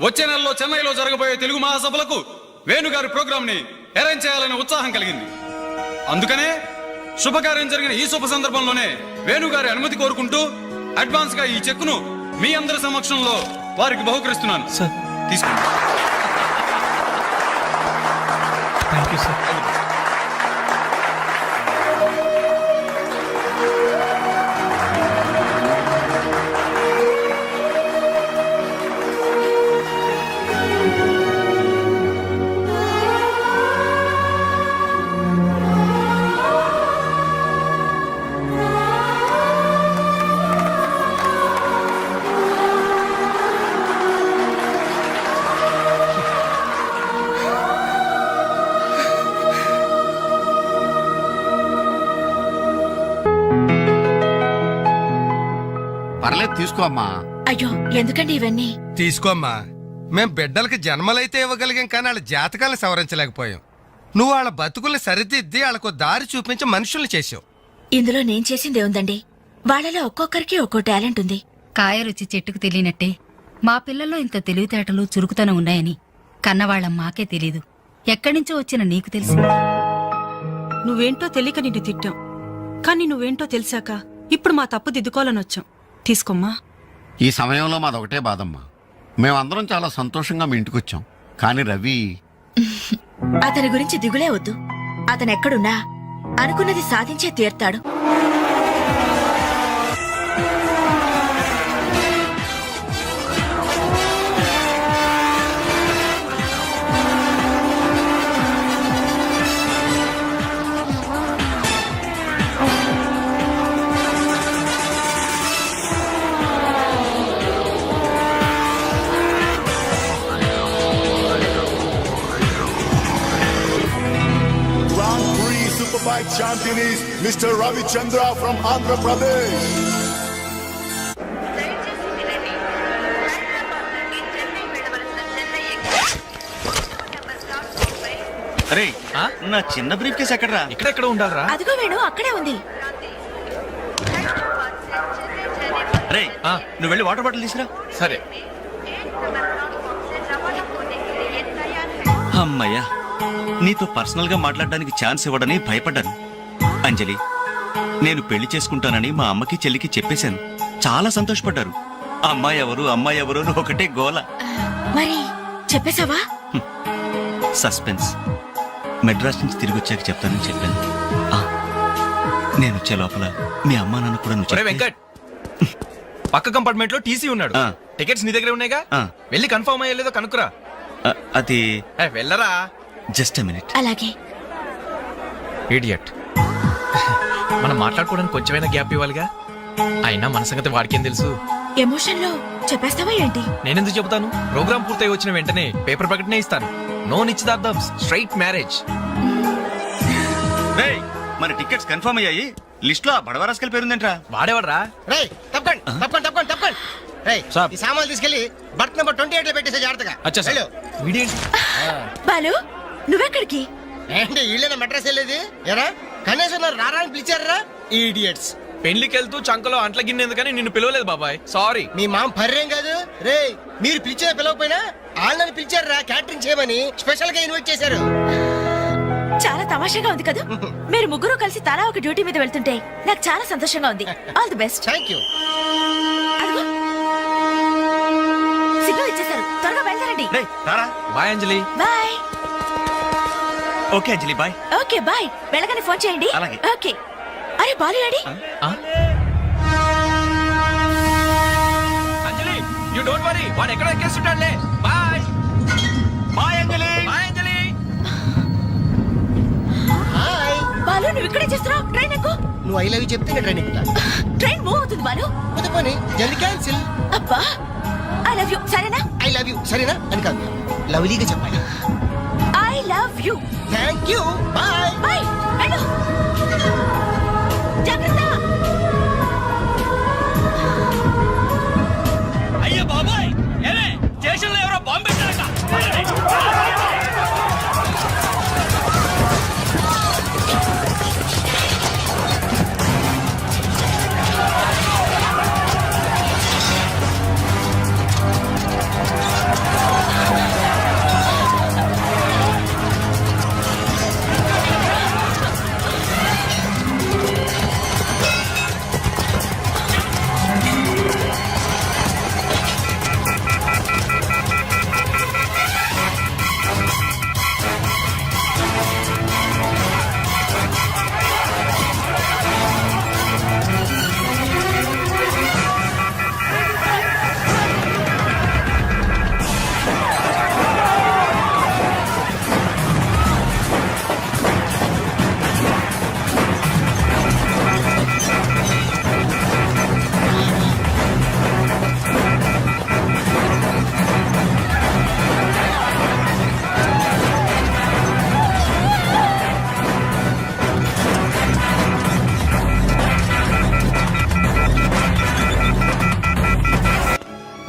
Speaker 11: వచ్చే నెలలో చెన్నైలో జరగబోయే తెలుగు మహాసభలకు వేణుగారి ప్రోగ్రాం ని అరేంజ్ చేయాలనే ఉత్సాహం కలిగింది. అందుకనే శుభకార్యం జరిగిన ఈ శుభ సందర్భంలోనే వేణుగారి అనుమతి కోరుకుంటూ అడ్వాన్స్ గా ఈ చెక్కును మీ అందరి సమక్షంలో వారికి బహుకరిస్తున్నాను.
Speaker 9: సార్
Speaker 11: తీసుకోండి.
Speaker 9: Thank you sir.
Speaker 12: పర్లేదు తీసుకో అమ్మా.
Speaker 5: అయ్యో ఎందుకండి ఇవన్నీ?
Speaker 12: తీసుకోమ్మా. మేం బిడ్డలకి జన్మలైతే ఇవ్వగలిగాం కానీ వాళ్ళ జాతకాలను సవరించలేకపోయాం. నువ్వు వాళ్ళ బతుకుల్ని సరిదిద్ది వాళ్ళకు దారి చూపించి మనుషుల్ని చేసావు.
Speaker 5: ఇందులో నేను చేసింది ఏముందండి? వాళ్ళలో ఒక్కొక్కరికి ఒక్కో టాలెంట్ ఉంది.
Speaker 13: కాయ రుచి చెట్టుకు తెలియనట్టే మా పిల్లల్లో ఇంత తెలివితేటలు చురుకుతనం ఉన్నాయని కన్నవాళ్ళం మాకే తెలీదు. ఎక్కడ్నుంచో వచ్చిన నీకు తెలిసి.
Speaker 10: నువ్వేంటో తెలియక నిన్ను తిట్టాం, కానీ నువ్వేంటో తెలిసాక ఇప్పుడు మా తప్పు దిద్దుకోవాలని వచ్చాం. తీసుకోమ్మా.
Speaker 12: ఈ సమయంలో మాదొకటే బాధమ్మా. మేమందరం చాలా సంతోషంగా మీ ఇంటికొచ్చాం, కానీ రవి
Speaker 5: అతని గురించి దిగులే వద్దు. అతనెక్కడున్నా అనుకున్నది సాధించే తీర్తాడు.
Speaker 14: Superbike champion is Mr. Ravi Chandra from Andhra Pradesh.
Speaker 8: అరే నా చిన్న బ్రీఫ్ కేసు ఎక్కడరా?
Speaker 11: ఇక్కడెక్కడ ఉండాలరా?
Speaker 5: అదిగో వేణు అక్కడే ఉంది.
Speaker 8: రే నువ్వు వెళ్ళి వాటర్ బాటిల్ తీసురా.
Speaker 11: సరే.
Speaker 8: అమ్మయ్యా, నీతో పర్సనల్ గా మాట్లాడడానికి ఛాన్స్ ఇవ్వడని భయపడ్డాను. అంజలి, నేను పెళ్లి చేసుకుంటానని మా అమ్మకి చెల్లికి చెప్పేశాను. చాలా సంతోషపడ్డారు. అమ్మాయి ఎవరు అమ్మాయి ఎవరు అని ఒకటే గోల.
Speaker 5: మరి చెప్పేశావా?
Speaker 8: సస్పెన్స్. మెడ్రాస్ నుంచి తిరిగి వచ్చాక చెప్తానని చెప్పాను. ఆ, నేను వచ్చే లోపల మీ అమ్మా నాన్న కూడా నువ్వు
Speaker 11: ఒరే
Speaker 8: చెప్తే-
Speaker 11: వెంకట్, పక్క కంపార్ట్మెంట్ లో టీసీ ఉన్నాడు.
Speaker 8: ఆ.
Speaker 11: టికెట్స్ నీ దగ్గర ఉన్నాయిగా,
Speaker 8: ఆ.
Speaker 11: వెళ్ళి కన్ఫర్మ్ అయ్యలేదో కనుక్కురా.
Speaker 8: అది
Speaker 11: వెళ్ళరా.
Speaker 8: Just a minute.
Speaker 5: అలాగే.
Speaker 11: ఇడియట్. మనం మాట్లాడుకోవడానికి కొంచెమైనా గ్యాప్ ఇవ్వాలిగా. అయినా మన సంగతి వాడికేం తెలుసు.
Speaker 5: ఎమోషన్ లో చెప్పేస్తావా ఏంటి?
Speaker 11: నేనెందుకు చెబుతాను? ప్రోగ్రామ్ పూర్తయి వచ్చిన వెంటనే పేపర్ ప్రకటనే ఇస్తాను. నో నిశ్చితార్థం, స్ట్రైట్ మ్యారేజ్.
Speaker 8: రేయ్, మన టికెట్స్ కన్ఫర్మ్ అయ్యాయి. లిస్ట్ లో బడవరాస్కల్ పేరుందేంట్రా?
Speaker 11: వాడేవాడ్రా?
Speaker 2: రేయ్ తప్పకండి తప్పకండి తప్పకండి తప్పకండి. రేయ్
Speaker 11: సాబ్.
Speaker 2: ఈ సామాన్లు తీసుకెళ్లి బర్త్ నెంబర్ 28 లో పెట్టేసే జాగ్రత్తగా.
Speaker 11: అచ్చా సార్.
Speaker 2: వెళ్ళు.
Speaker 11: వీడేంటి?
Speaker 5: బాలు నువ్వెక్కడికి?
Speaker 2: ఏంటి వీళ్ళైనా మెడ్రాస్ వెళ్ళేది? ఎరా కనీసం నన్ను రారా అని పిలిచారా? ఈడియట్స్.
Speaker 11: పెళ్లికి వెళ్తూ చంకలో అంట్ల గిన్నె ఎందుకని నిన్ను పిలవలేదు బాబాయ్. సారీ.
Speaker 2: మీ మామ పర్రేం కాదు. రేయ్ మీరు పిలిచినా పిలవకపోయినా వాళ్ళని పిలిచారా క్యాటరింగ్ చేయమని స్పెషల్ గా ఇన్వైట్ చేశారు.
Speaker 5: చాలా తమాషాగా ఉంది కదా. మీరు ముగ్గురు కలిసి తలా ఒక డ్యూటీ మీద వెళ్తుంటే నాకు చాలా సంతోషంగా ఉంది. All the best.
Speaker 2: Thank you.
Speaker 5: Signal ఇచ్చేశారు, త్వరగా బయలుదేరండి.
Speaker 8: రేయ్ రారా.
Speaker 11: Bye Anjali.
Speaker 5: Bye.
Speaker 8: Okay Anjali, bye.
Speaker 5: Okay bye. వెళ్ళగానే ఫోన్ చేయండి.
Speaker 8: అలాగే.
Speaker 5: ఓకే. అరే బాలు ఏడి?
Speaker 11: అంజలి, యు డోంట్ వరీ, వాడు ఎక్కడ ఎక్కేస్తుంటాడులే. Bye.
Speaker 8: Bye Anjali.
Speaker 11: Bye Anjali.
Speaker 2: Hi.
Speaker 5: Balu నువ్వు ఇక్కడే చేస్తున్నావు? ట్రైన్ ఎక్కు.
Speaker 2: నువ్వు ఐ లవ్ యూ చెప్తే నేను ట్రైన్ ఎక్కుతా.
Speaker 5: ట్రైన్ మూవ్ అవుతుంది బాలు.
Speaker 2: పోనీ జల్ది క్యాన్సిల్.
Speaker 5: అబ్బా ఐ లవ్ యూ. సరేనా?
Speaker 2: ఐ లవ్ యూ సరేనా అని కాదు, లవ్లీగా చెప్పాలి.
Speaker 5: I love you.
Speaker 2: Thank you. Bye.
Speaker 5: Bye. వెళ్ళు. జాగ్రత్త.
Speaker 11: అయ్యో బాబాయ్, ఏమే స్టేషన్ లో ఎవరో బాంబు పెట్టారట.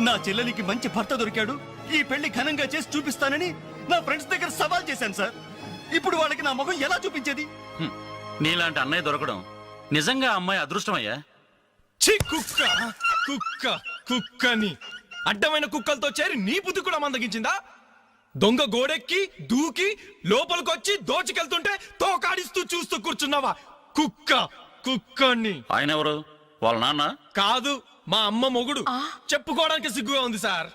Speaker 8: నా చెల్లెలికి మంచి భర్త దొరికాడు, ఈ పెళ్లి ఘనంగా చేసి చూపిస్తానని నా ఫ్రెండ్స్ దగ్గర సవాల్ చేశాను సార్. ఇప్పుడు వాళ్ళకి నా ముఖం ఎలా చూపించేది?
Speaker 3: నీలాంటి అన్నయ్య దొరకడం నిజంగా అమ్మాయి అదృష్టమయ్యా.
Speaker 11: ఛీ, కుక్క కుక్క కుక్కని అడ్డమైన కుక్కలతో చేరి నీ బుద్ధి కూడా మందగించిందా? దొంగ గోడెక్కి దూకి లోపలికొచ్చి దోచుకెళ్తుంటే తోకాడిస్తూ చూస్తూ కూర్చున్నావా? కుక్క కుక్కని.
Speaker 3: ఆయన ఎవరు? వాళ్ళ నాన్న?
Speaker 11: కాదు, మా అమ్మ మొగుడు. చెప్పుకోవడానికి సిగ్గుగా ఉంది సార్.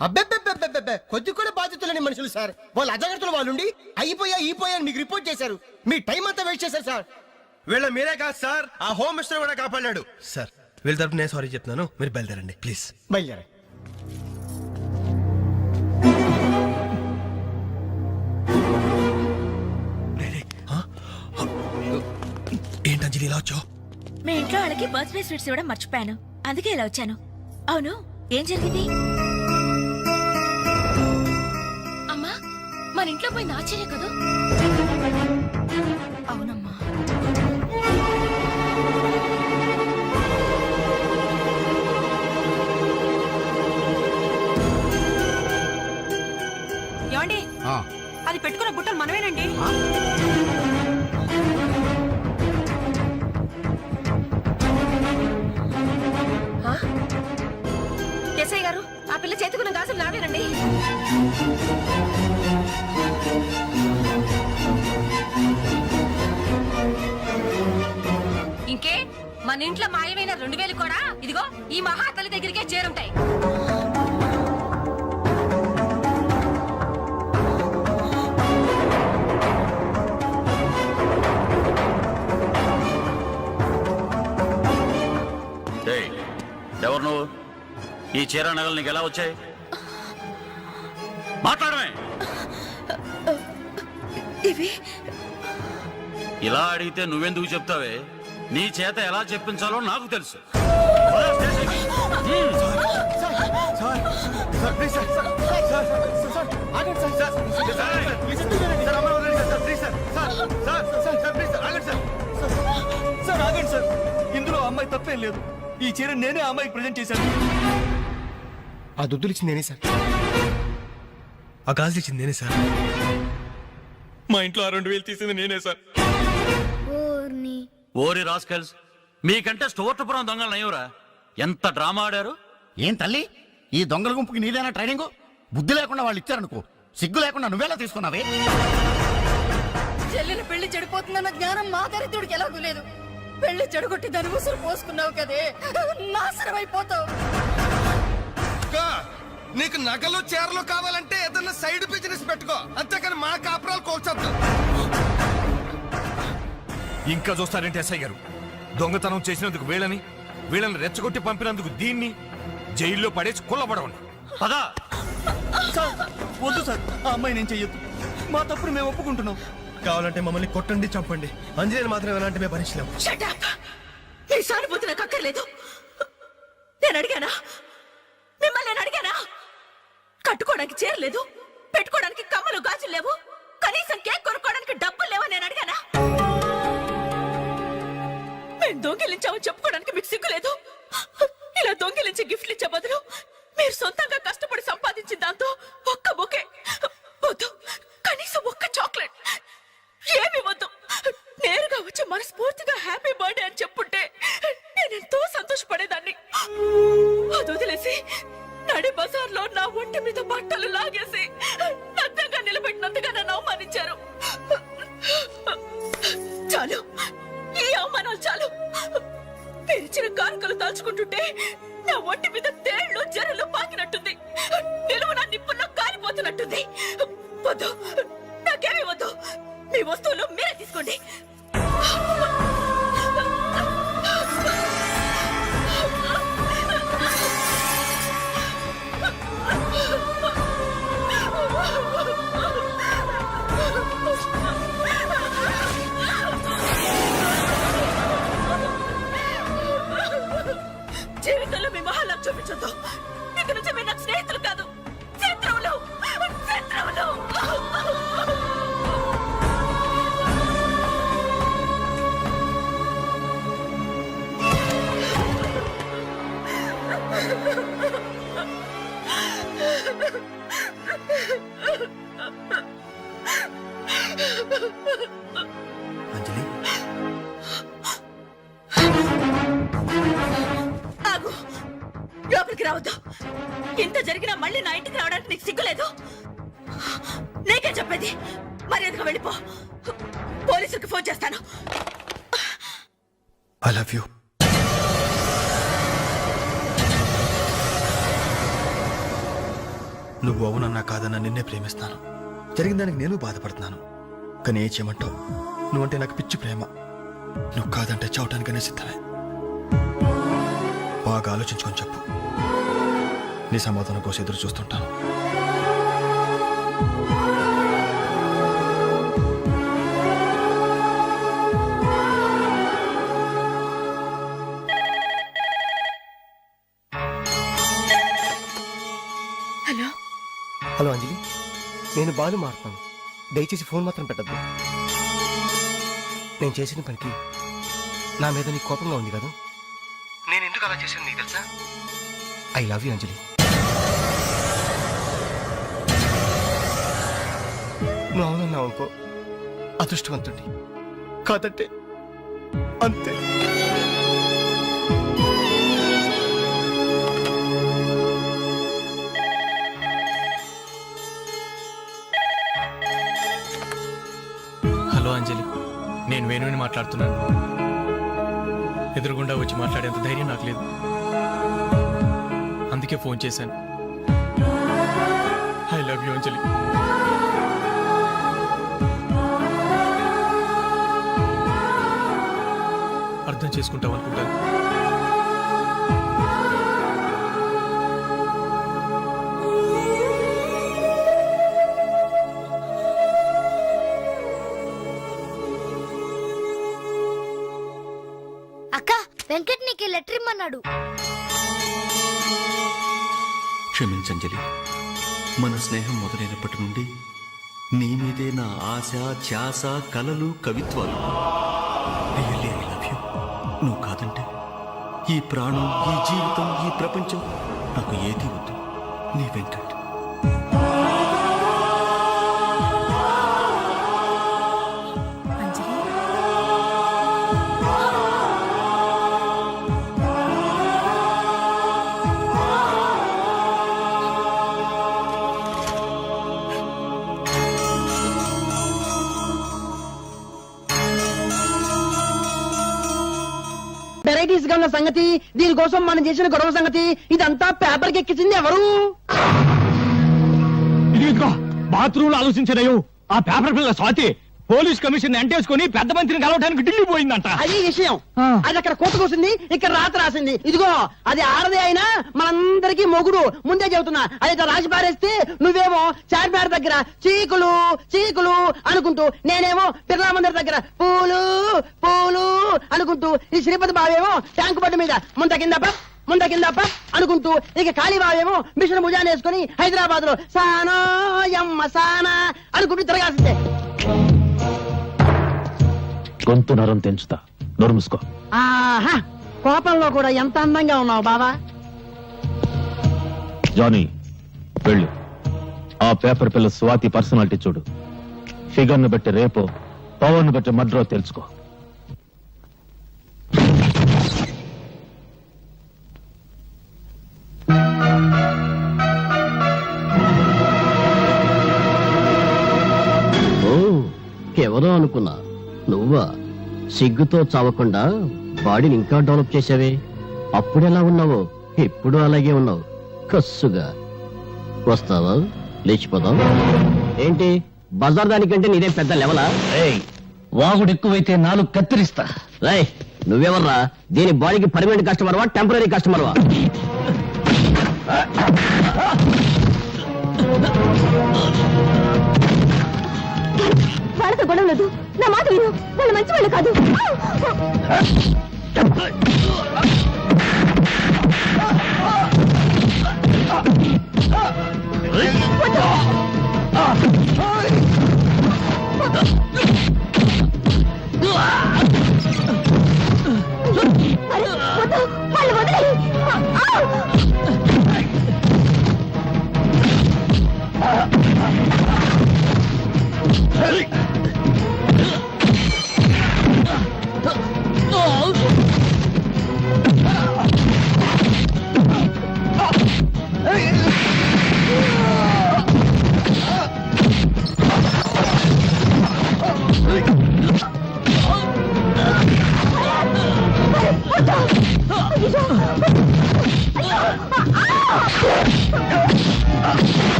Speaker 2: అబ్బెబ్బెబ్బెబ్బెబ్బె కొద్ది కూడా బాధ్యతలేని మనుషులు సార్. వాళ్ళు అజాగ్రత్తలు వాళ్ళుండి అయిపోయా అని మీకు రిపోర్ట్ చేశారు. మీ టైం అంతా వేస్ట్ చేశారు సార్.
Speaker 12: వీళ్ళ మీరే కాదు సార్, ఆ హోమ్ మినిస్టర్ కూడా కాపాడాడు సార్. వీళ్ళ తరపు నేను సారీ చెప్తున్నాను, మీరు బయలుదేరండి ప్లీజ్.
Speaker 2: బయలుదేరా.
Speaker 12: ఏంటంజలి ఇలా వచ్చావు?
Speaker 5: మీ ఇంట్లో వాళ్ళకి బర్త్డే స్వీట్స్ ఇవ్వడం మర్చిపోయాను, అందుకే ఇలా వచ్చాను. అవును, ఏం జరిగింది? అమ్మా, మన ఇంట్లో పోయి నాచర్య కదా? అవునమ్మా.
Speaker 10: ఏమండి, అది పెట్టుకున్న బుట్టలు మనమేనండి.
Speaker 5: ఎస్ఐ గారు, ఆ పిల్ల చేతుకున్న గాజులు నావేనండి. ఇంకే మన ఇంట్లో మాయమైన 2000 కూడా ఇదిగో ఈ మహాతల్లి దగ్గరికే చేరుంటాయి.
Speaker 3: ఎవరు నువ్వు? ఈ చీర నగలు నీకు ఎలా వచ్చాయి? మాట్లాడమే.
Speaker 5: ఇవి
Speaker 3: ఇలా అడిగితే నువ్వెందుకు చెప్తావే? నీ చేత ఎలా చెప్పించాలో నాకు తెలుసు.
Speaker 4: ఇందులో అమ్మాయి తప్పేం లేదు. ఈ చీర నేనే అమ్మాయికి ప్రజెంట్ చేశాను.
Speaker 12: ఆ దుద్దులు ఇచ్చింది నేనే సార్. ఆ గాజులు ఇచ్చింది నేనే సార్.
Speaker 11: మా ఇంట్లో ఆ 2000 తీసింది నేనే సార్.
Speaker 3: ఓరి రాస్కల్స్, మీకంటే స్టోర్టపురం దొంగలు నయ్యవరా? ఎంత డ్రామా ఆడారు.
Speaker 4: ఏం తల్లి, ఈ దొంగల గుంపుకి నీదేనా ట్రైనింగ్? బుద్ధి లేకుండా వాళ్ళు ఇచ్చారనుకో, సిగ్గు లేకుండా నువ్వెలా తీసుకున్నావే?
Speaker 5: చెల్లెలు పెళ్లి చెడిపోతుందన్న జ్ఞానం మా దరిద్రుడికి ఎలాగూ లేదు. పెళ్లి చెడగొట్టి దాని ఉసురు పోసుకున్నావు కదే, నాశనం అయిపోతావు.
Speaker 12: నీకు నగలు చీరలు కావాలంటే ఏదన్నా సైడ్ బిజినెస్ పెట్టుకో, అంతేకాని మా కాపురాలు కోల్చొద్దు.
Speaker 9: ఇంకా చూస్తారంటే ఎస్ఐ గారు, దొంగతనం చేసినందుకు వీళ్ళని రెచ్చగొట్టి పంపినందుకు దీన్ని జైల్లో పడేసి కుల్లబడవండి.
Speaker 3: పదా.
Speaker 4: వద్దు సార్, ఆ అమ్మాయి నేను చెయ్యొద్దు. మా తప్పును మేము ఒప్పుకుంటున్నాం.
Speaker 12: కావాలంటే మమ్మల్ని కొట్టండి, చంపండి. అంజనేయులు మాత్రం ఎలాంటి మేము భరించలేము.
Speaker 5: Shut up! నీ సానుభూతి నాకు అక్కర్లేదు. నేను అడిగానా? మిమ్మల్ని నేను అడిగానా? కట్టుకోవడానికి చీరలేదు, పెట్టుకోవడానికి కమ్మలు గాజులు లేవు, కనీసం కేక్ కొనుక్కోవడానికి డబ్బులు లేవని నేను అడిగానా? మేము దొంగిలించామని చెప్పుకోవడానికి మీకు సిగ్గు లేదు. ఇలా దొంగిలించి గిఫ్ట్లు ఇచ్చే బదులు మీరు సొంతంగా కష్టపడి సంపాదించిన దాంతో ఒక్క బొకే వద్దు, కనీసం ఒక్క చాక్లెట్ ఏమి వద్దు, నేరుగా వచ్చి మనస్ఫూర్తిగా హ్యాపీ బర్త్డే అని చెప్పుంటే నేనెంతో సంతోషపడేదాన్ని. అది వదిలేసి నడి బజార్లో నా ఒంటి మీద బట్టలు లాగేసి నగ్నంగా నిలబెట్టినందుగా నన్ను అవమానించారు. చాలు, ఈ అవమానాలు చాలు. తెరిచిన కానుకలు దాచుకుంటుంటే నా ఒంటి మీద తేళ్లు జరలు పాకినట్టుంది, నిలువున నిప్పుల్లో కాలిపోతున్నట్టుంది. వద్దు, నాకేమీ వద్దు. మీ వస్తువులు మీరే తీసుకోండి. జీవితంలో మీ మహాలకు చూపించొద్దు. ఇక నుంచి మీరు నాకు స్నేహితులు కాదు, శత్రువులు. శత్రువులు.
Speaker 4: అంజలి,
Speaker 5: ఆగు, లోపలికి రావద్దు. ఇంత జరిగినా మళ్ళీ నా ఇంటికి రావడానికి నీకు సిగ్గులేదు? నీకే చెప్పేది, మర్యాదగా వెళ్ళిపో. పోలీసులకు ఫోన్ చేస్తాను.
Speaker 4: I love you. నువ్వు అవునన్నా కాదన్నా నిన్నే ప్రేమిస్తాను. జరిగిన దానికి నేను బాధపడుతున్నాను, కానీ ఏం చేయమంటావు? నువ్వంటే నాకు పిచ్చి ప్రేమ. నువ్వు కాదంటే చావటానికనే సిద్ధమే. బాగా ఆలోచించుకొని చెప్పు. నీ సమాధానం కోసం ఎదురు చూస్తుంటాను.
Speaker 5: హలో
Speaker 7: హలో అంజలి, నేను బాలు మారుతాను. దయచేసి ఫోన్ మాత్రం పెట్టద్దు. నేను చేసిన పనికి నా మీద నీకు కోపంగా ఉంది కదా? నేను ఎందుకు అలా చేశాను నీకు తెలుసా? ఐ లవ్ యూ అంజలి.
Speaker 12: నువ్వు అవునన్నావు అనుకో అదృష్టవంతుడి, కాదంటే అంతే.
Speaker 4: హలో అంజలి, నేను వేణుని మాట్లాడుతున్నాను. ఎదురుగుండా వచ్చి మాట్లాడేంత ధైర్యం నాకు లేదు, అందుకే ఫోన్ చేశాను. ఐ లవ్ యూ అంజలి. అర్థం చేసుకుంటావు అనుకుంటాను.
Speaker 5: అక్క, వెంకట్ నీకు లెటర్ ఇమ్మన్నాడు.
Speaker 8: క్షమించంజలి, మన స్నేహం మొదలైనప్పటి నుండి నీ మీదే నా ఆశ, ధ్యాస, కలలు, కవిత్వాలు. Really I love you. నువ్వు కాదంటే ఈ ప్రాణం, ఈ జీవితం, ఈ ప్రపంచం నాకు ఏది వద్దు. నీ వెంకట్.
Speaker 13: అంజలి,
Speaker 2: వెరైటీస్ గా ఉన్న సంగతి, దీనికోసం మనం చేసిన గొడవ సంగతి, ఇదంతా పేపర్కి ఎక్కించింది ఎవరు?
Speaker 3: ఇదిగో బాత్రూమ్ లో ఆలోచించలేవు. ఆ పేపర్ పిల్ల స్వాతి పోలీస్ కమిషన్ ఎంటేసుకుని పెద్ద మంత్రిని కలవడానికి ఢిల్లీ పోయిందంట.
Speaker 2: అది విషయం. అది అక్కడ కోతకొసింది, ఇక్కడ రాత రాసింది. ఇదిగో అది ఆడదే అయినా మనందరికీ మొగుడు. ముందే చెబుతున్నా. అది రాసి పారేస్తే నువ్వేమో చార్మినార్ దగ్గర చీకులు చీకులు అనుకుంటూ, నేనేమో బిర్లా మందిర్ దగ్గర పూలు పూలు అనుకుంటూ, ఈ శ్రీపతి బావేమో ట్యాంకు పట్టు మీద ముంద కిందప్ప అనుకుంటూ, ఇక కాళీబావేమో మిషన్ భుజాన్ని వేసుకుని హైదరాబాద్ లో సానా యమ్మ సానా అనుకుంటూ తిరగాల్సిందే.
Speaker 3: గొంతు నరం తెంచుతా, నోరు మూసుకో.
Speaker 2: ఆహా, కోపంలో కూడా ఎంత అందంగా ఉన్నావు బావా.
Speaker 3: జానీ, వెళ్ళు. ఆ పేపర్ పిల్ల స్వాతి పర్సనాలిటీ చూడు. ఫిగర్ ను బట్టి రేపో, పవర్ ను బట్టి మడ్రో తెలుసుకో.
Speaker 2: ఎవరో అనుకున్నా, నువ్వా? సిగ్గుతో చావకుండా బాడీని ఇంకా డెవలప్ చేసావే. అప్పుడెలా ఉన్నావో ఇప్పుడు అలాగే ఉన్నావు. కస్సుగా వస్తావా? లేచిపోదాం. ఏంటి బజార్ దానికంటే నీదే పెద్ద లెవలా?
Speaker 3: వాగుడు ఎక్కువైతే నాలుగు కత్తిరిస్తా.
Speaker 2: రై, నువ్వెవర్రా? దీని బాడీకి పర్మనెంట్ కస్టమర్వా, టెంపరీ కస్టమర్వా?
Speaker 5: వాళ్ళతో గొడవ లేదు, నా మాట విను. వాళ్ళు మంచి వాళ్ళు కాదు. వాళ్ళు వదిలేయ్.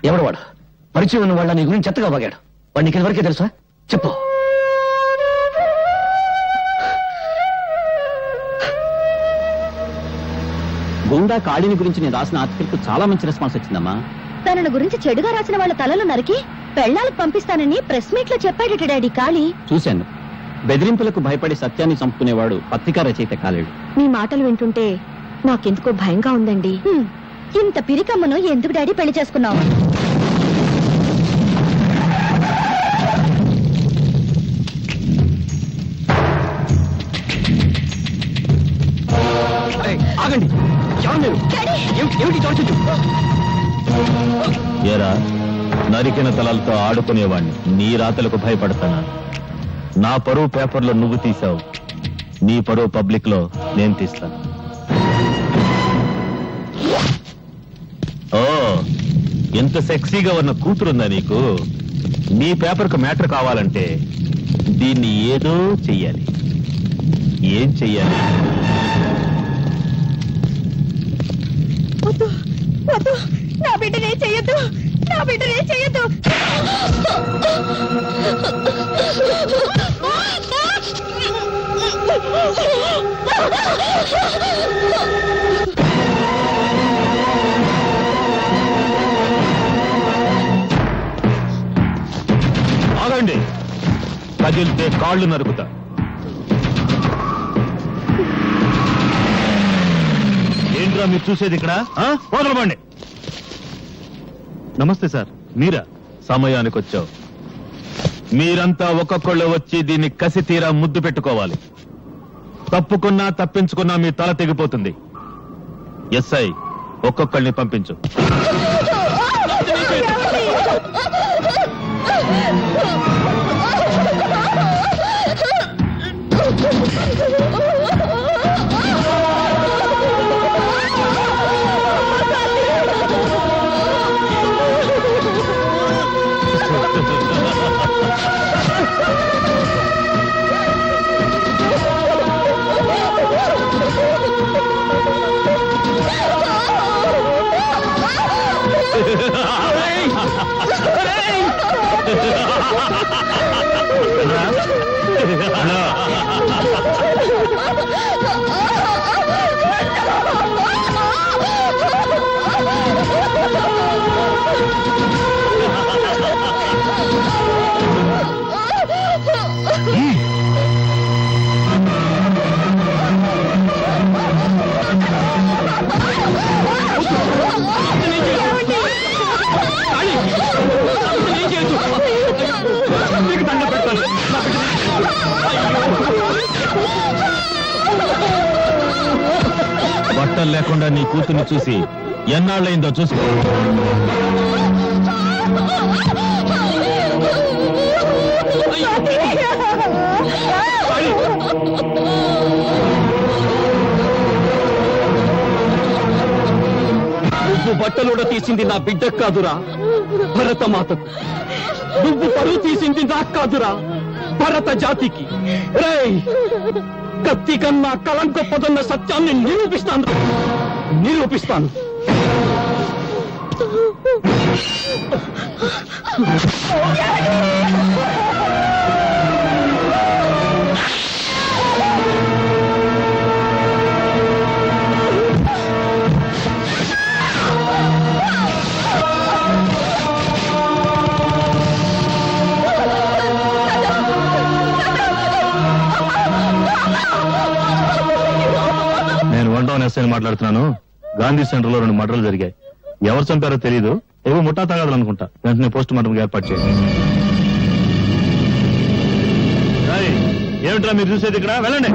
Speaker 2: ఎవడు వాడు? పరిచయం ఉన్న వాళ్ళ నీ గురించి చెత్తగా బాగాడు. వాడు నీకు ఎవరికే తెలుసా? చెప్పు.
Speaker 4: గూండా కాళీని గురించి నేను రాసిన ఆర్టికల్ కు చాలా మంచి రెస్పాన్స్ వచ్చిందమ్మా.
Speaker 5: తనను గురించి చెడుగా రాసిన వాళ్ళ తలలు నరికి పెళ్ళాలకు పంపిస్తానని ప్రెస్ మీట్ లో చెప్పాడట డాడీ కాళీ.
Speaker 4: చూశాను. బెదిరింపులకు భయపడి సత్యాన్ని చంపుకునేవాడు పత్రికా రచయిత కాలేడు.
Speaker 5: మీ మాటలు వింటుంటే నాకెందుకో భయంగా ఉందండి. ఇంత పిరికమ్మను ఎందుకు డాడీ పెళ్లి చేసుకున్నావు?
Speaker 4: ఆగండి, ఏమిటి చోటు?
Speaker 3: ఏరా, నరికిన తలలతో ఆడుకునేవాణ్ణి నీ రాతలకు భయపడతానా? నా పరువు పేపర్లో నువ్వు తీసావు, నీ పరువు పబ్లిక్ లో నేను తీస్తాను. ఓ, ఎంత సెక్సీగా ఉన్న కూతురుందా నీకు? నీ పేపర్కు మ్యాటర్ కావాలంటే దీన్ని ఏదో చెయ్యాలి. ఏం చెయ్యాలి?
Speaker 5: నా బిడ్డనే చెయ్యొద్దు, నా బిడ్డనే చెయ్యొద్దు.
Speaker 3: ఆగండి, కదిలితే కాళ్ళు నరుకుతా. ఏంట్రా మీరు చూసేది ఇక్కడ? వదలబండి. నమస్తే సార్, మీరా? సమయానికి వచ్చావు. మీరంతా ఒక్కొక్కళ్ళు వచ్చి దీన్ని కసి తీరా ముద్దు పెట్టుకోవాలి. తప్పుకున్నా తప్పించుకున్నా మీ తల తెగిపోతుంది. ఎస్ఐ, ఒక్కొక్కళ్ళని పంపించు. బట్టలు లేకుండా నీ కూతుర్ని చూసి ఎన్నాళ్ళైందో చూసుకో.
Speaker 4: నువ్వు బట్టలుడ తీసింది నా బిడ్డ కాదురా, భరత మాతకు. నువ్వు పరువు తీసింది నాకు కాదురా, భరత జాతికి. రేయ్, కత్తి కన్నా కలం గొప్పదన్న సత్యాన్ని నిరూపిస్తాను.
Speaker 3: నేను వన్ ఎస్ఐ మాట్లాడుతున్నాను. గాంధీ సెంటర్ లో 2 మర్డర్లు జరిగాయి. ఎవరు చంపారో తెలియదు. ఏవో ముఠా తగాదాలు అనుకుంటా. వెంటనే పోస్ట్ మార్టం ఏర్పాటు చేయండి. ఏమిట్రా మీరు చూసేది ఇక్కడ? వెళ్ళండి.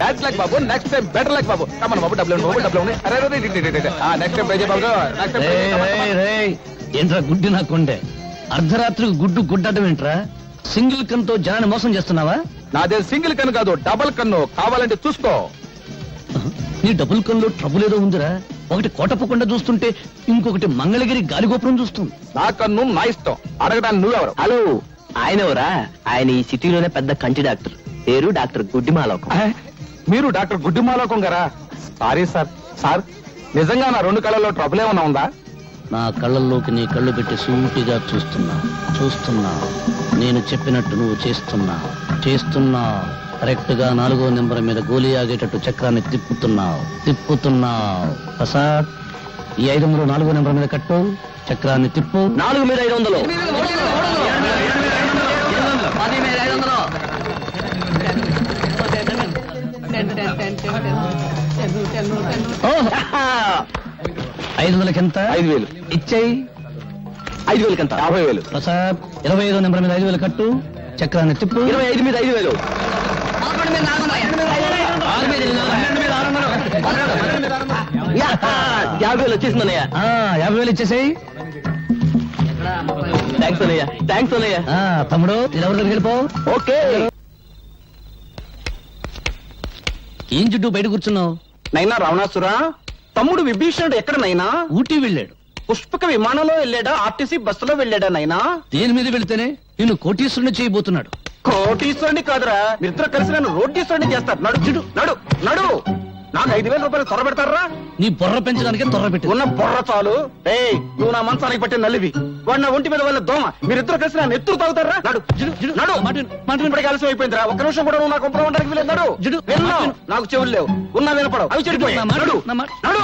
Speaker 6: That's like Babu. Next time better like Babu. Come on, Babu. Double. Next time better, Babu. Next time.
Speaker 4: ఏంట్రా గుడ్డి నా కొండే? అర్ధరాత్రికి గుడ్డటం ఏంట్రా? సింగిల్ కన్తో జనాన్ని మోసం చేస్తున్నావా?
Speaker 6: నాదే సింగిల్ కన్ను కాదు, డబుల్ కన్ను. కావాలంటే చూసుకో.
Speaker 4: నీ డబుల్ కన్లో ట్రబుల్ ఏదో ఉందిరా. ఒకటి కోటప్పకుండా చూస్తుంటే ఇంకొకటి మంగళగిరి గాలిగోపురం చూస్తుంది.
Speaker 6: నా కన్ను నా ఇష్టం. అడగడానికి నువ్వెవరు?
Speaker 4: హలో,
Speaker 2: ఆయన ఎవరా? ఆయన ఈ సిటీలోనే పెద్ద కంటి డాక్టర్, పేరు డాక్టర్ గుడ్డిమాలోకం.
Speaker 6: మీరు డాక్టర్ గుడ్డిమాలోకం గారా? Sorry sir. సార్ నిజంగా నా రెండు కళ్ళల్లో ట్రబుల్ ఏమన్నా ఉందా?
Speaker 4: నా కళ్ళల్లోకి నీ కళ్ళు పెట్టి సూటిగా చూస్తున్నా. నేను చెప్పినట్టు నువ్వు చేస్తున్నా. కరెక్ట్ గా 4వ నెంబర్ మీద గోలీ ఆగేటట్టు చక్రాన్ని తిప్పుతున్నావు. ప్రసాద్, ఈ 500 4వ నెంబర్ మీద కట్టు, చక్రాన్ని తిప్పు. 4 మీద 500. ఐదు వందలకి ఎంత?
Speaker 6: 5,000
Speaker 4: ఇచ్చేయి.
Speaker 6: 5,000 కంత 50,000.
Speaker 4: ప్రసాద్, 25వ నెంబర్ మీద 5,000 కట్టు, చక్రాన్ని తిప్పు.
Speaker 6: 25 మీద 5,000.
Speaker 2: 50,000 వచ్చేసిందన్నయ్య.
Speaker 4: 50,000 ఇచ్చేసేయి.
Speaker 2: థ్యాంక్స్ అన్నయ్య.
Speaker 4: తమ్ముడు, ఎవరి దగ్గరికి వెళ్ళిపో.
Speaker 2: ఓకే.
Speaker 4: ఏం చుట్టూ బయట కూర్చున్నావు?
Speaker 6: నైనా రావణాసురా, తమ్ముడు విభీషణుడు ఎక్కడ నైనా?
Speaker 4: ఊటీ వెళ్ళాడు.
Speaker 6: పుష్పక విమానంలో వెళ్ళాడా, ఆర్టీసీ బస్సులో వెళ్ళాడా నైనా?
Speaker 4: దేని మీద వెళితేనే నిన్ను కోటీశ్వరుని చేయబోతున్నాడు.
Speaker 6: కోటీశ్వరుని కాదురా, నిద్ర కలిసి నన్ను రోడ్డీశ్వరుని చేస్తారు. నడు చిడు, నడు నడు. నాకు 5,000 రూపాయలు త్వర పెడతారా?
Speaker 4: నీ బుర్ర పెంచడానికి త్వర పెట్టి
Speaker 6: ఉన్న బుర్ర చాలు. నువ్వు నా మంచానికి పట్టిన నల్లివి, వాడు నా ఒంటి మీద వాళ్ళ దోమ. మీరిద్దరు కలిసి నా నెత్తురు తాగుతారా? నడు నడు. ఇప్పటికి ఆలస్యం అయిపోయిందిరా. ఒక్క నిమిషం కూడా నువ్వు నాకు ఒప్పడం ఉండడానికి వీలేదు. నడు. విన్నావు, నాకు చెవులు లేవు, ఉన్నా వినపడవు, అవి చెడిపోయాయి. నడు నడు.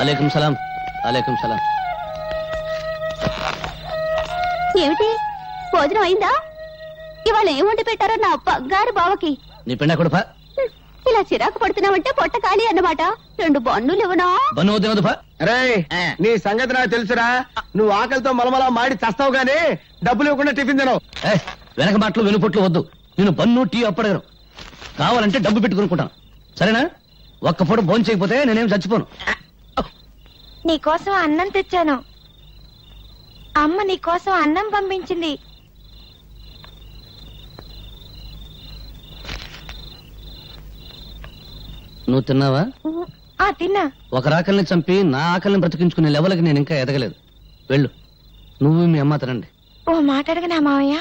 Speaker 4: అలేకుం సలాం.
Speaker 5: ఏమిటి, భోజనం అయిందా? ఇవాళ ఏం వండి పెట్టారో నా బంగారు బావకి.
Speaker 4: నీ పెండ కొడుపా.
Speaker 5: ఇలా చిరాకు పడుతున్నావంటే పొట్ట ఖాళీ అన్నమాట. 2 బన్నులు ఇవ్వనా?
Speaker 4: బన్ను
Speaker 6: రే, నీ సంగతి నాకు తెలుసురా. నువ్వు ఆకలితో మలమలా మాడి చస్తావు గానీ డబ్బులు ఇవ్వకుండా టిఫిన్ తినవు.
Speaker 4: వెనక మాటలు వెనుపొట్లు వద్దు. నేను బన్ను టీ అప్పడగను. కావాలంటే డబ్బు పెట్టుకునుకుంటాను, సరేనా? ఒక్క పూట భోజనం చేయకపోతే నేనేం చచ్చిపోను.
Speaker 5: నీకోసం అన్నం తెచ్చాను. అమ్మ నీకోసం అన్నం పంపించింది.
Speaker 4: నువ్వు తిన్నావా?
Speaker 5: తిన్నా.
Speaker 4: ఒక ఆకలిని చంపి నా ఆకలిని బ్రతికించుకునే లెవెల్కి నేను ఇంకా ఎదగలేదు. వెళ్ళు, నువ్వు మీ అమ్మ తినండి.
Speaker 5: ఓ మాట అడగనా మావయ్య?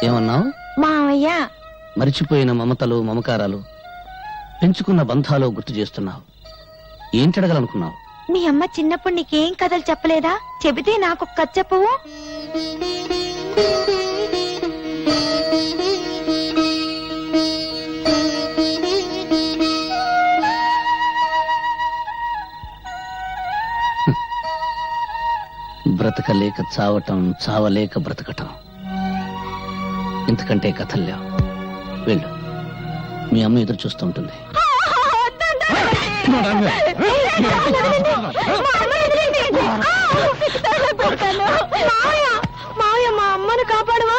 Speaker 4: ఏమన్నావు?
Speaker 5: మావయ్య,
Speaker 4: మరిచిపోయిన మమతలు, మమకారాలు, పెంచుకున్న బంధాలు గుర్తు చేస్తున్నావు. ఏంటి అడగాలనుకున్నావు?
Speaker 5: మీ అమ్మ చిన్నప్పుడు నీకేం కథలు చెప్పలేదా? చెబితే నాకు కథ చెప్పవు.
Speaker 4: బ్రతకలేక చావటం, చావలేక బ్రతకటం, ఇంతకంటే కథలు లేవు. వెళ్ళు, మీ అమ్మ ఎదురు చూస్తుంటుంది.
Speaker 5: మావయ్య, మా అమ్మను కాపాడవా?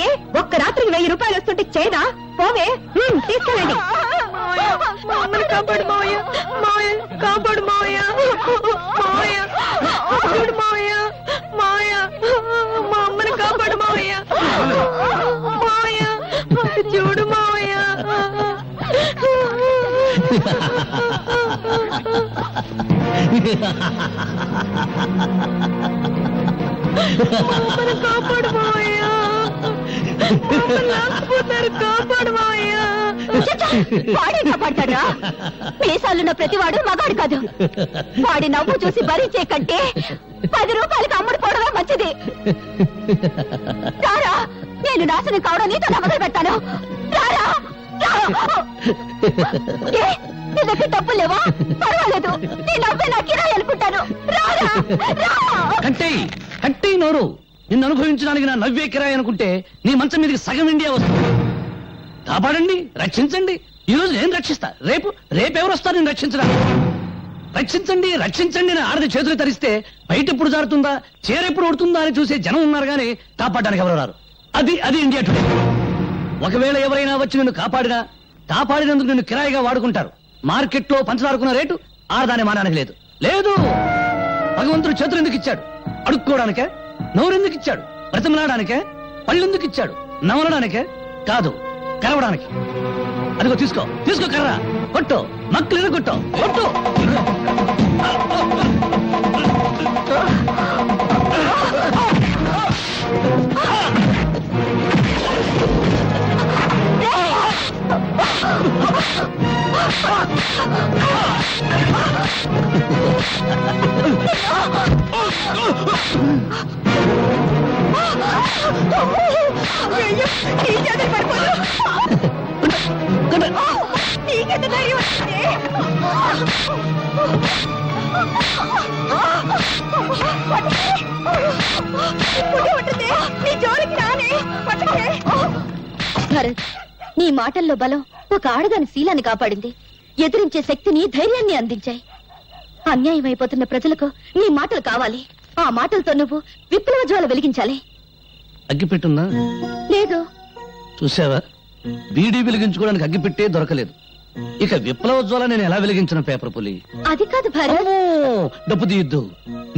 Speaker 5: ఏ, ఒక్క రాత్రికి 1000 రూపాయలు వస్తుంటే చేదా? పోవే, తీసుకెళ్ళండి. మా అమ్మను కాపాడు మావయ్య. మావయ్య, కాపాడు మావయ్య. మావయ్య, చూడు మావయ్య. మావయ్య, మా అమ్మను కాపాడు మావయ్య. మావయ్య, చూడు మావయ్య. కాపాడు మావయ్య. కాపాడు మావయ్య. వాడే కాపాడతాడా? మీసాలున్న ప్రతివాడు మగాడు కాదు. వాడి నవ్వు చూసి భరించే కంటే 10 రూపాయలకి అమ్ముడు పోవడమే మంచిది. రారా, నేను నాశనం కావడం నీతో మొదలు పెడతాను. రారా. నీ దగ్గర డబ్బులు లేవా? పర్వాలేదు, నీ నవ్వే నా కిరాయి అనుకుంటాను. రారా.
Speaker 4: అంటే నోరు, నిన్ను అనుభవించడానికి నా నవ్వే కిరాయి అనుకుంటే నీ మంచం మీదకి సగం ఇండియా వస్తుంది. కాపాడండి, రక్షించండి. ఈ రోజు నేను రక్షిస్తా, రేపెవరు వస్తారు నేను రక్షించడానికి? రక్షించండి రక్షించండి అని ఆడది చేతులు తరిస్తే బయట ఎప్పుడు జారుతుందా, చేరెప్పుడు ఉడుతుందా అని చూసే జనం ఉన్నారు కానీ కాపాడడానికి ఎవరు రారు. అది ఇండియా టుడే. ఒకవేళ ఎవరైనా వచ్చి నిన్ను కాపాడినందుకు నిన్ను కిరాయిగా వాడుకుంటారు. మార్కెట్లో పంచదారుకున్న రేటు ఆడదాని మానానికి లేదు. భగవంతుడు చేతులు ఎందుకు ఇచ్చాడు? అడుక్కోవడానికే. నోరెందుకు ఇచ్చాడు? బ్రతిమలాడానికే. పళ్ళెందుకు ఇచ్చాడు? నమలడానికే కాదు, కలవడానికి. అదిగో తీసుకో తీసుకో కర్ర కొట్టు మక్కలు కొట్టు కొట్టు
Speaker 5: భరత్, నీ మాటల్లో బలం ఒక ఆడదాని శీలాన్ని కాపాడింది. ఎదిరించే శక్తిని, ధైర్యాన్ని అందించాయి. అన్యాయం అయిపోతున్న ప్రజలకు నీ మాటలు కావాలి. ఆ మాటలతో నువ్వు విప్లవ జ్వాల వెలిగించాలి.
Speaker 4: అగ్గిపెట్టుందా?
Speaker 5: లేదు.
Speaker 4: చూసావా, బీడీ వెలిగించుకోవడానికి అగ్గిపెట్టే దొరకలేదు. ఇక విప్లవ జ్వాల నేను ఎలా వెలిగించిన పేపర్ పులి?
Speaker 5: అది కాదు భరత్.
Speaker 4: డబ్బు తీయద్దు.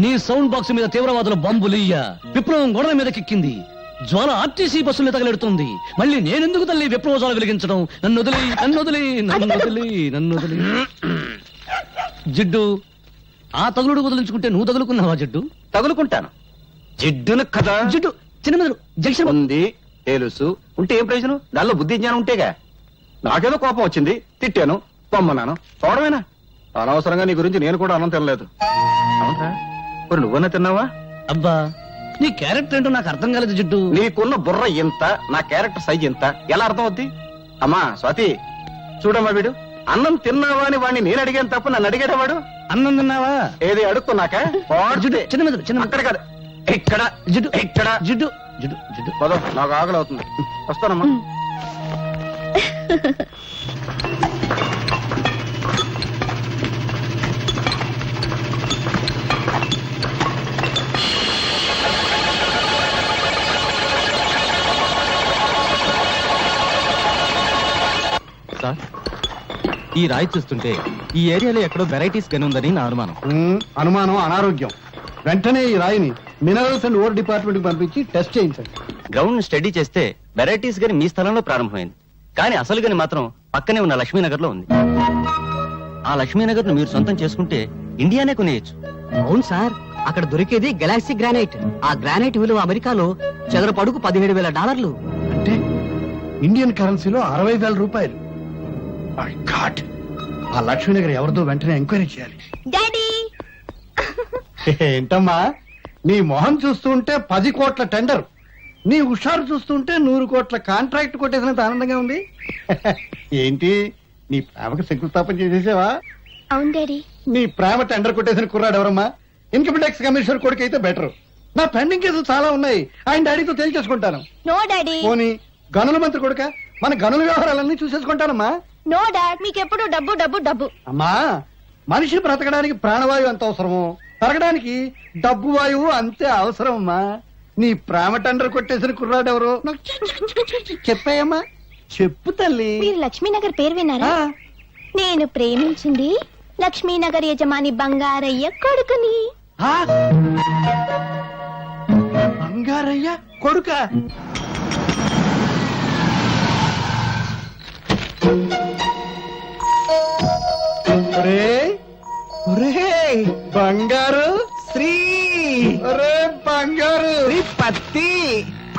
Speaker 4: నీ సౌండ్ బాక్స్ మీద తీవ్రవాదుల బాంబులియ్య విప్లవం గోడల మీద కిక్కింది. జ్వాల ఆర్టీసీ బస్సులు తగలెడుతుంది. మళ్ళీ నేనెందుకు తల్లి విప్లవ జ్వాల వెలిగించడం? నన్ను వదిలి నన్ను వదిలి నన్ను వదిలి నన్ను వదిలి. జిడ్డు, ఆ తగులుడు వదిలించుకుంటే నువ్వు తగులుకున్నావా జిడ్డు?
Speaker 6: తగులుకుంటాను. జిడ్డును కదా.
Speaker 4: జిడ్డు చిన్న జంక్షన్
Speaker 6: ఉంది తెలుసు. ఉంటే ఏం ప్రయోజనం? దానిలో బుద్ధి జ్ఞానం ఉంటేగా. నాకేదో కోపం వచ్చింది, తిట్టాను, పొమ్మన్నాను, పోవడమేనా? అనవసరంగా నీ గురించి నేను కూడా అన్నం తినలేదు. అవునా? మరి నువ్వన్నా తిన్నావా?
Speaker 4: అబ్బా, నీ క్యారెక్టర్ ఏంటో నాకు అర్థం కాలేదు జిడ్డు.
Speaker 6: నీకున్న బుర్ర ఇంత, నా క్యారెక్టర్ సైజ్ ఇంత, ఎలా అర్థం అవుద్ది? అమ్మా స్వాతి, చూడమ్మా, వీడు అన్నం తిన్నావా అని వాడిని నేను అడిగాను తప్ప నన్ను అడిగాడా వాడు?
Speaker 4: అన్నం తిన్నావా
Speaker 6: ఏది అడుక్కున్నాక?
Speaker 4: జిడ్డు చిన్న
Speaker 6: అక్కడ కాదు, ఇక్కడ
Speaker 4: జిడ్డు
Speaker 6: ఇక్కడ.
Speaker 4: జిడ్డు జిడ్డు జిడ్డు
Speaker 6: పదో, నాకు ఆకలి అవుతుంది, వస్తానమ్మా.
Speaker 3: సార్, ఈ రాయి చూస్తుంటే ఈ ఏరియాలో ఎక్కడో వెరైటీస్ గని ఉందని నా అనుమానం.
Speaker 7: అనుమానం అనారోగ్యం. వెంటనే ఈ రాయిని మినరల్స్ అండ్ ఓర్ డిపార్ట్మెంట్ కి పంపించి టెస్ట్ చేయించండి.
Speaker 8: గ్రౌండ్ స్టడీ చేస్తే వెరైటీస్ గని మీ స్థలంలో ప్రారంభమైంది, కానీ అసలు గని మాత్రం పక్కనే ఉన్న లక్ష్మీనగర్ లో ఉంది. ఆ లక్ష్మీనగర్ ను మీరు సొంతం చేసుకుంటే ఇండియానే కొనేయచ్చు.
Speaker 2: అవును సార్, అక్కడ దొరికేది గెలాక్సీ గ్రానైట్. ఆ గ్రానైట్ విలువ అమెరికాలో చదరపు అడుగు $17,000.
Speaker 7: అంటే ఇండియన్ కరెన్సీలో 60,000 రూపాయలు. మై గాడ్, ఆ లక్ష్మీనగర్ ఎవరిదో వెంటనే ఎంక్వైరీ చేయాలి.
Speaker 5: డాడీ,
Speaker 7: ఏంటమ్మా, నీ మొహం చూస్తుంటే 10 కోట్ల టెండర్, నీ హుషారు చూస్తుంటే 100 కోట్ల కాంట్రాక్ట్ కొట్టేసినంత ఆనందంగా ఉంది. ఏంటి, నీ ప్రేమకు శంకుస్థాపన చేసేసావా?
Speaker 5: అవును డాడీ.
Speaker 7: నీ ప్రేమ టెండర్ కొట్టేసిన కుర్రాడు ఎవరమ్మా? ఇన్కమ్ ట్యాక్స్ కమిషనర్ కొడుకు అయితే బెటర్. నా పెండింగ్ కేసులు చాలా ఉన్నాయి, ఆయన డాడీతో తేల్చేసుకుంటాను.
Speaker 5: No daddy.
Speaker 7: పోనీ గనుల మంత్రి కొడుక, మన గనుల వ్యవహారాలన్నీ చూసేసుకుంటానమ్మా.
Speaker 5: నో డాడ్, మీకెప్పుడు డబ్బు డబ్బు డబ్బు.
Speaker 7: అమ్మా, మనిషి బ్రతకడానికి ప్రాణవాయువు ఎంత అవసరమో, పెరగడానికి డబ్బు వాయువు అంతే అవసరం అమ్మా. నీ ప్రేమ టెండర్ కొట్టేసిన కుర్రాడు ఎవరు? చెప్పాయమ్మా, చెప్పు తల్లి.
Speaker 5: మీరు లక్ష్మీనగర్ పేరు విన్నారా? నేను ప్రేమించింది లక్ష్మీనగర్ యజమాని బంగారయ్య కొడుకుని.
Speaker 7: బంగారయ్య కొడుక? బంగారు శ్రీ, బంగారు పత్తి,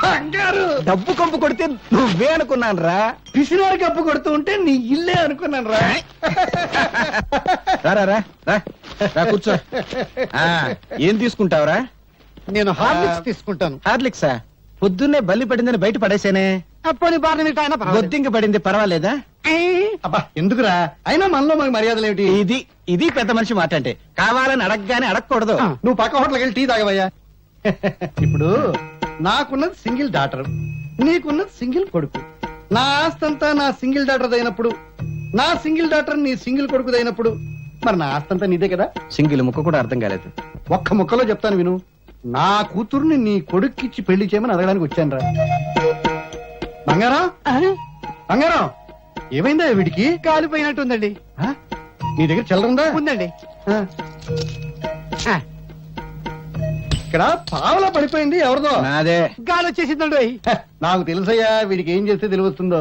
Speaker 7: బంగారు
Speaker 6: డబ్బు కంపు కొడితే నువ్వే అనుకున్నాను రా.
Speaker 7: పిసినారు కప్పు కొడుతూ ఉంటే నీ ఇల్లే అనుకున్నాను రా.
Speaker 6: కూర్చో. ఏం తీసుకుంటావురా?
Speaker 7: నేను హార్లిక్స్ తీసుకుంటాను.
Speaker 6: హార్లిక్సా? పొద్దున్నే బల్లి పడిందని బయట పడేసానే. బొద్దింక పడింది, పర్వాలేదా?
Speaker 7: అబ్బా ఎందుకురా, అయినా మనలో మనకు మర్యాదలు ఏమిటి?
Speaker 6: ఇది పెద్ద మనిషి మాట అంటే. కావాలని అడగగానే అడగకూడదు.
Speaker 7: నువ్వు పక్క హోటల్కి వెళ్ళి టీ తాగవయ్యా. ఇప్పుడు నాకున్నది సింగిల్ డాటర్, నీకున్నది సింగిల్ కొడుకు. నా ఆస్తంతా నా సింగిల్ డాటర్ అయినప్పుడు, నా సింగిల్ డాటర్ నీ సింగిల్ కొడుకు అయినప్పుడు, మరి నా ఆస్తంతా నీదే కదా.
Speaker 6: సింగిల్ ముక్క కూడా అర్థం కాలేదు.
Speaker 7: ఒక్క ముక్కలో చెప్తాను విను. నా కూతుర్ని నీ కొడుక్కిచ్చి పెళ్లి చేయమని అడగడానికి వచ్చాను రా. బంగారం, బంగారం, ఏమైందా వీడికి? కాలిపోయినట్టుందండి. నీ దగ్గర చిల్లరుందా? ఉందండి. ఇక్కడ పావలా పడిపోయింది, ఎవరిదో?
Speaker 6: నాదే.
Speaker 7: గాలి వచ్చేసిందండి. నాకు తెలుసయ్యా, వీడికి ఏం చేస్తే తెలివస్తుందో.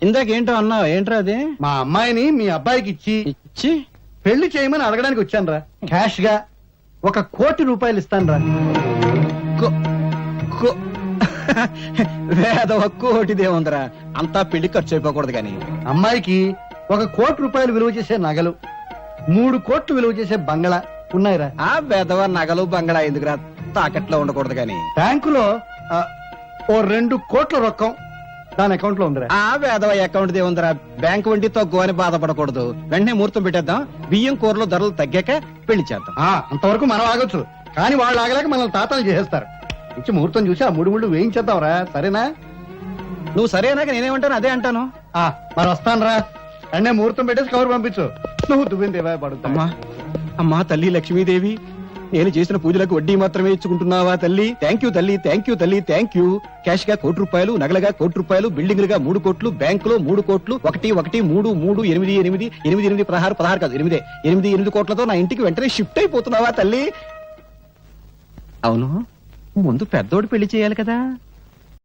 Speaker 6: ఇందాకేంటో అన్నావు ఏంట్రా అది
Speaker 7: మా అమ్మాయిని మీ అబ్బాయికి ఇచ్చి
Speaker 6: ఇచ్చి
Speaker 7: పెళ్లి చేయమని అడగడానికి వచ్చాను రా క్యాష్ గా 1 కోటి రూపాయలు ఇస్తాను రా
Speaker 6: వేదవ కోటిదేముందిరా అంతా పెళ్లి ఖర్చు అయిపోకూడదు కానీ
Speaker 7: అమ్మాయికి 1 కోటి రూపాయలు విలువ చేసే నగలు 3 కోట్లు విలువ చేసే బంగళా ఉన్నాయిరా
Speaker 6: ఆ వేదవ నగలు బంగళా ఎందుకురా తాకట్లో ఉండకూడదు కానీ
Speaker 7: బ్యాంకులో ఓ 2 కోట్ల రొక్కం దాని అకౌంట్ లో ఉందిరా
Speaker 6: ఆ వేదవ అకౌంట్ దేవుందిరా బ్యాంక్ వడ్డీ తక్కువ అని బాధపడకూడదు వెంటనే ముహూర్తం పెట్టేద్దాం బియ్యం కూరలో ధరలు తగ్గాక పెళ్లి చేద్దాం
Speaker 7: అంతవరకు మనం ఆగొచ్చు కానీ వాళ్ళు ఆగలేక మనల్ని తాతలు చేసేస్తారు ఇచ్చి ముహూర్తం చూసి ఆ 3 ముళ్ళు వేయించేద్దాంరా సరేనా
Speaker 6: నువ్వు సరేనాక నేనేమంటాను అదే అంటాను
Speaker 7: మరి వస్తాను రా అన్నే ముహూర్తం పెట్టేసి కవర్ పంపించు నువ్వు దువ్విందేవా పడుతామా
Speaker 6: అమ్మా తల్లి లక్ష్మీదేవి నేను చేసిన పూజలకు వడ్డీ మాత్రమే ఇచ్చుకుంటున్నావా తల్లి థ్యాంక్ యూ తల్లి థ్యాంక్ యూ తల్లి థ్యాంక్ యూ క్యాష్ గా 1 కోటి రూపాయలు నగలగా 1 కోటి రూపాయలు బిల్డింగ్లుగా 3 కోట్లు బ్యాంకులో 3 కోట్లు 1 1 3 3 8 8 8 8 16 కాదు 8 కోట్లతో నా ఇంటికి వెంటనే షిఫ్ట్ అయిపోతున్నావా తల్లి అవును ముందు పెద్దోడు పెళ్లి చేయాలి కదా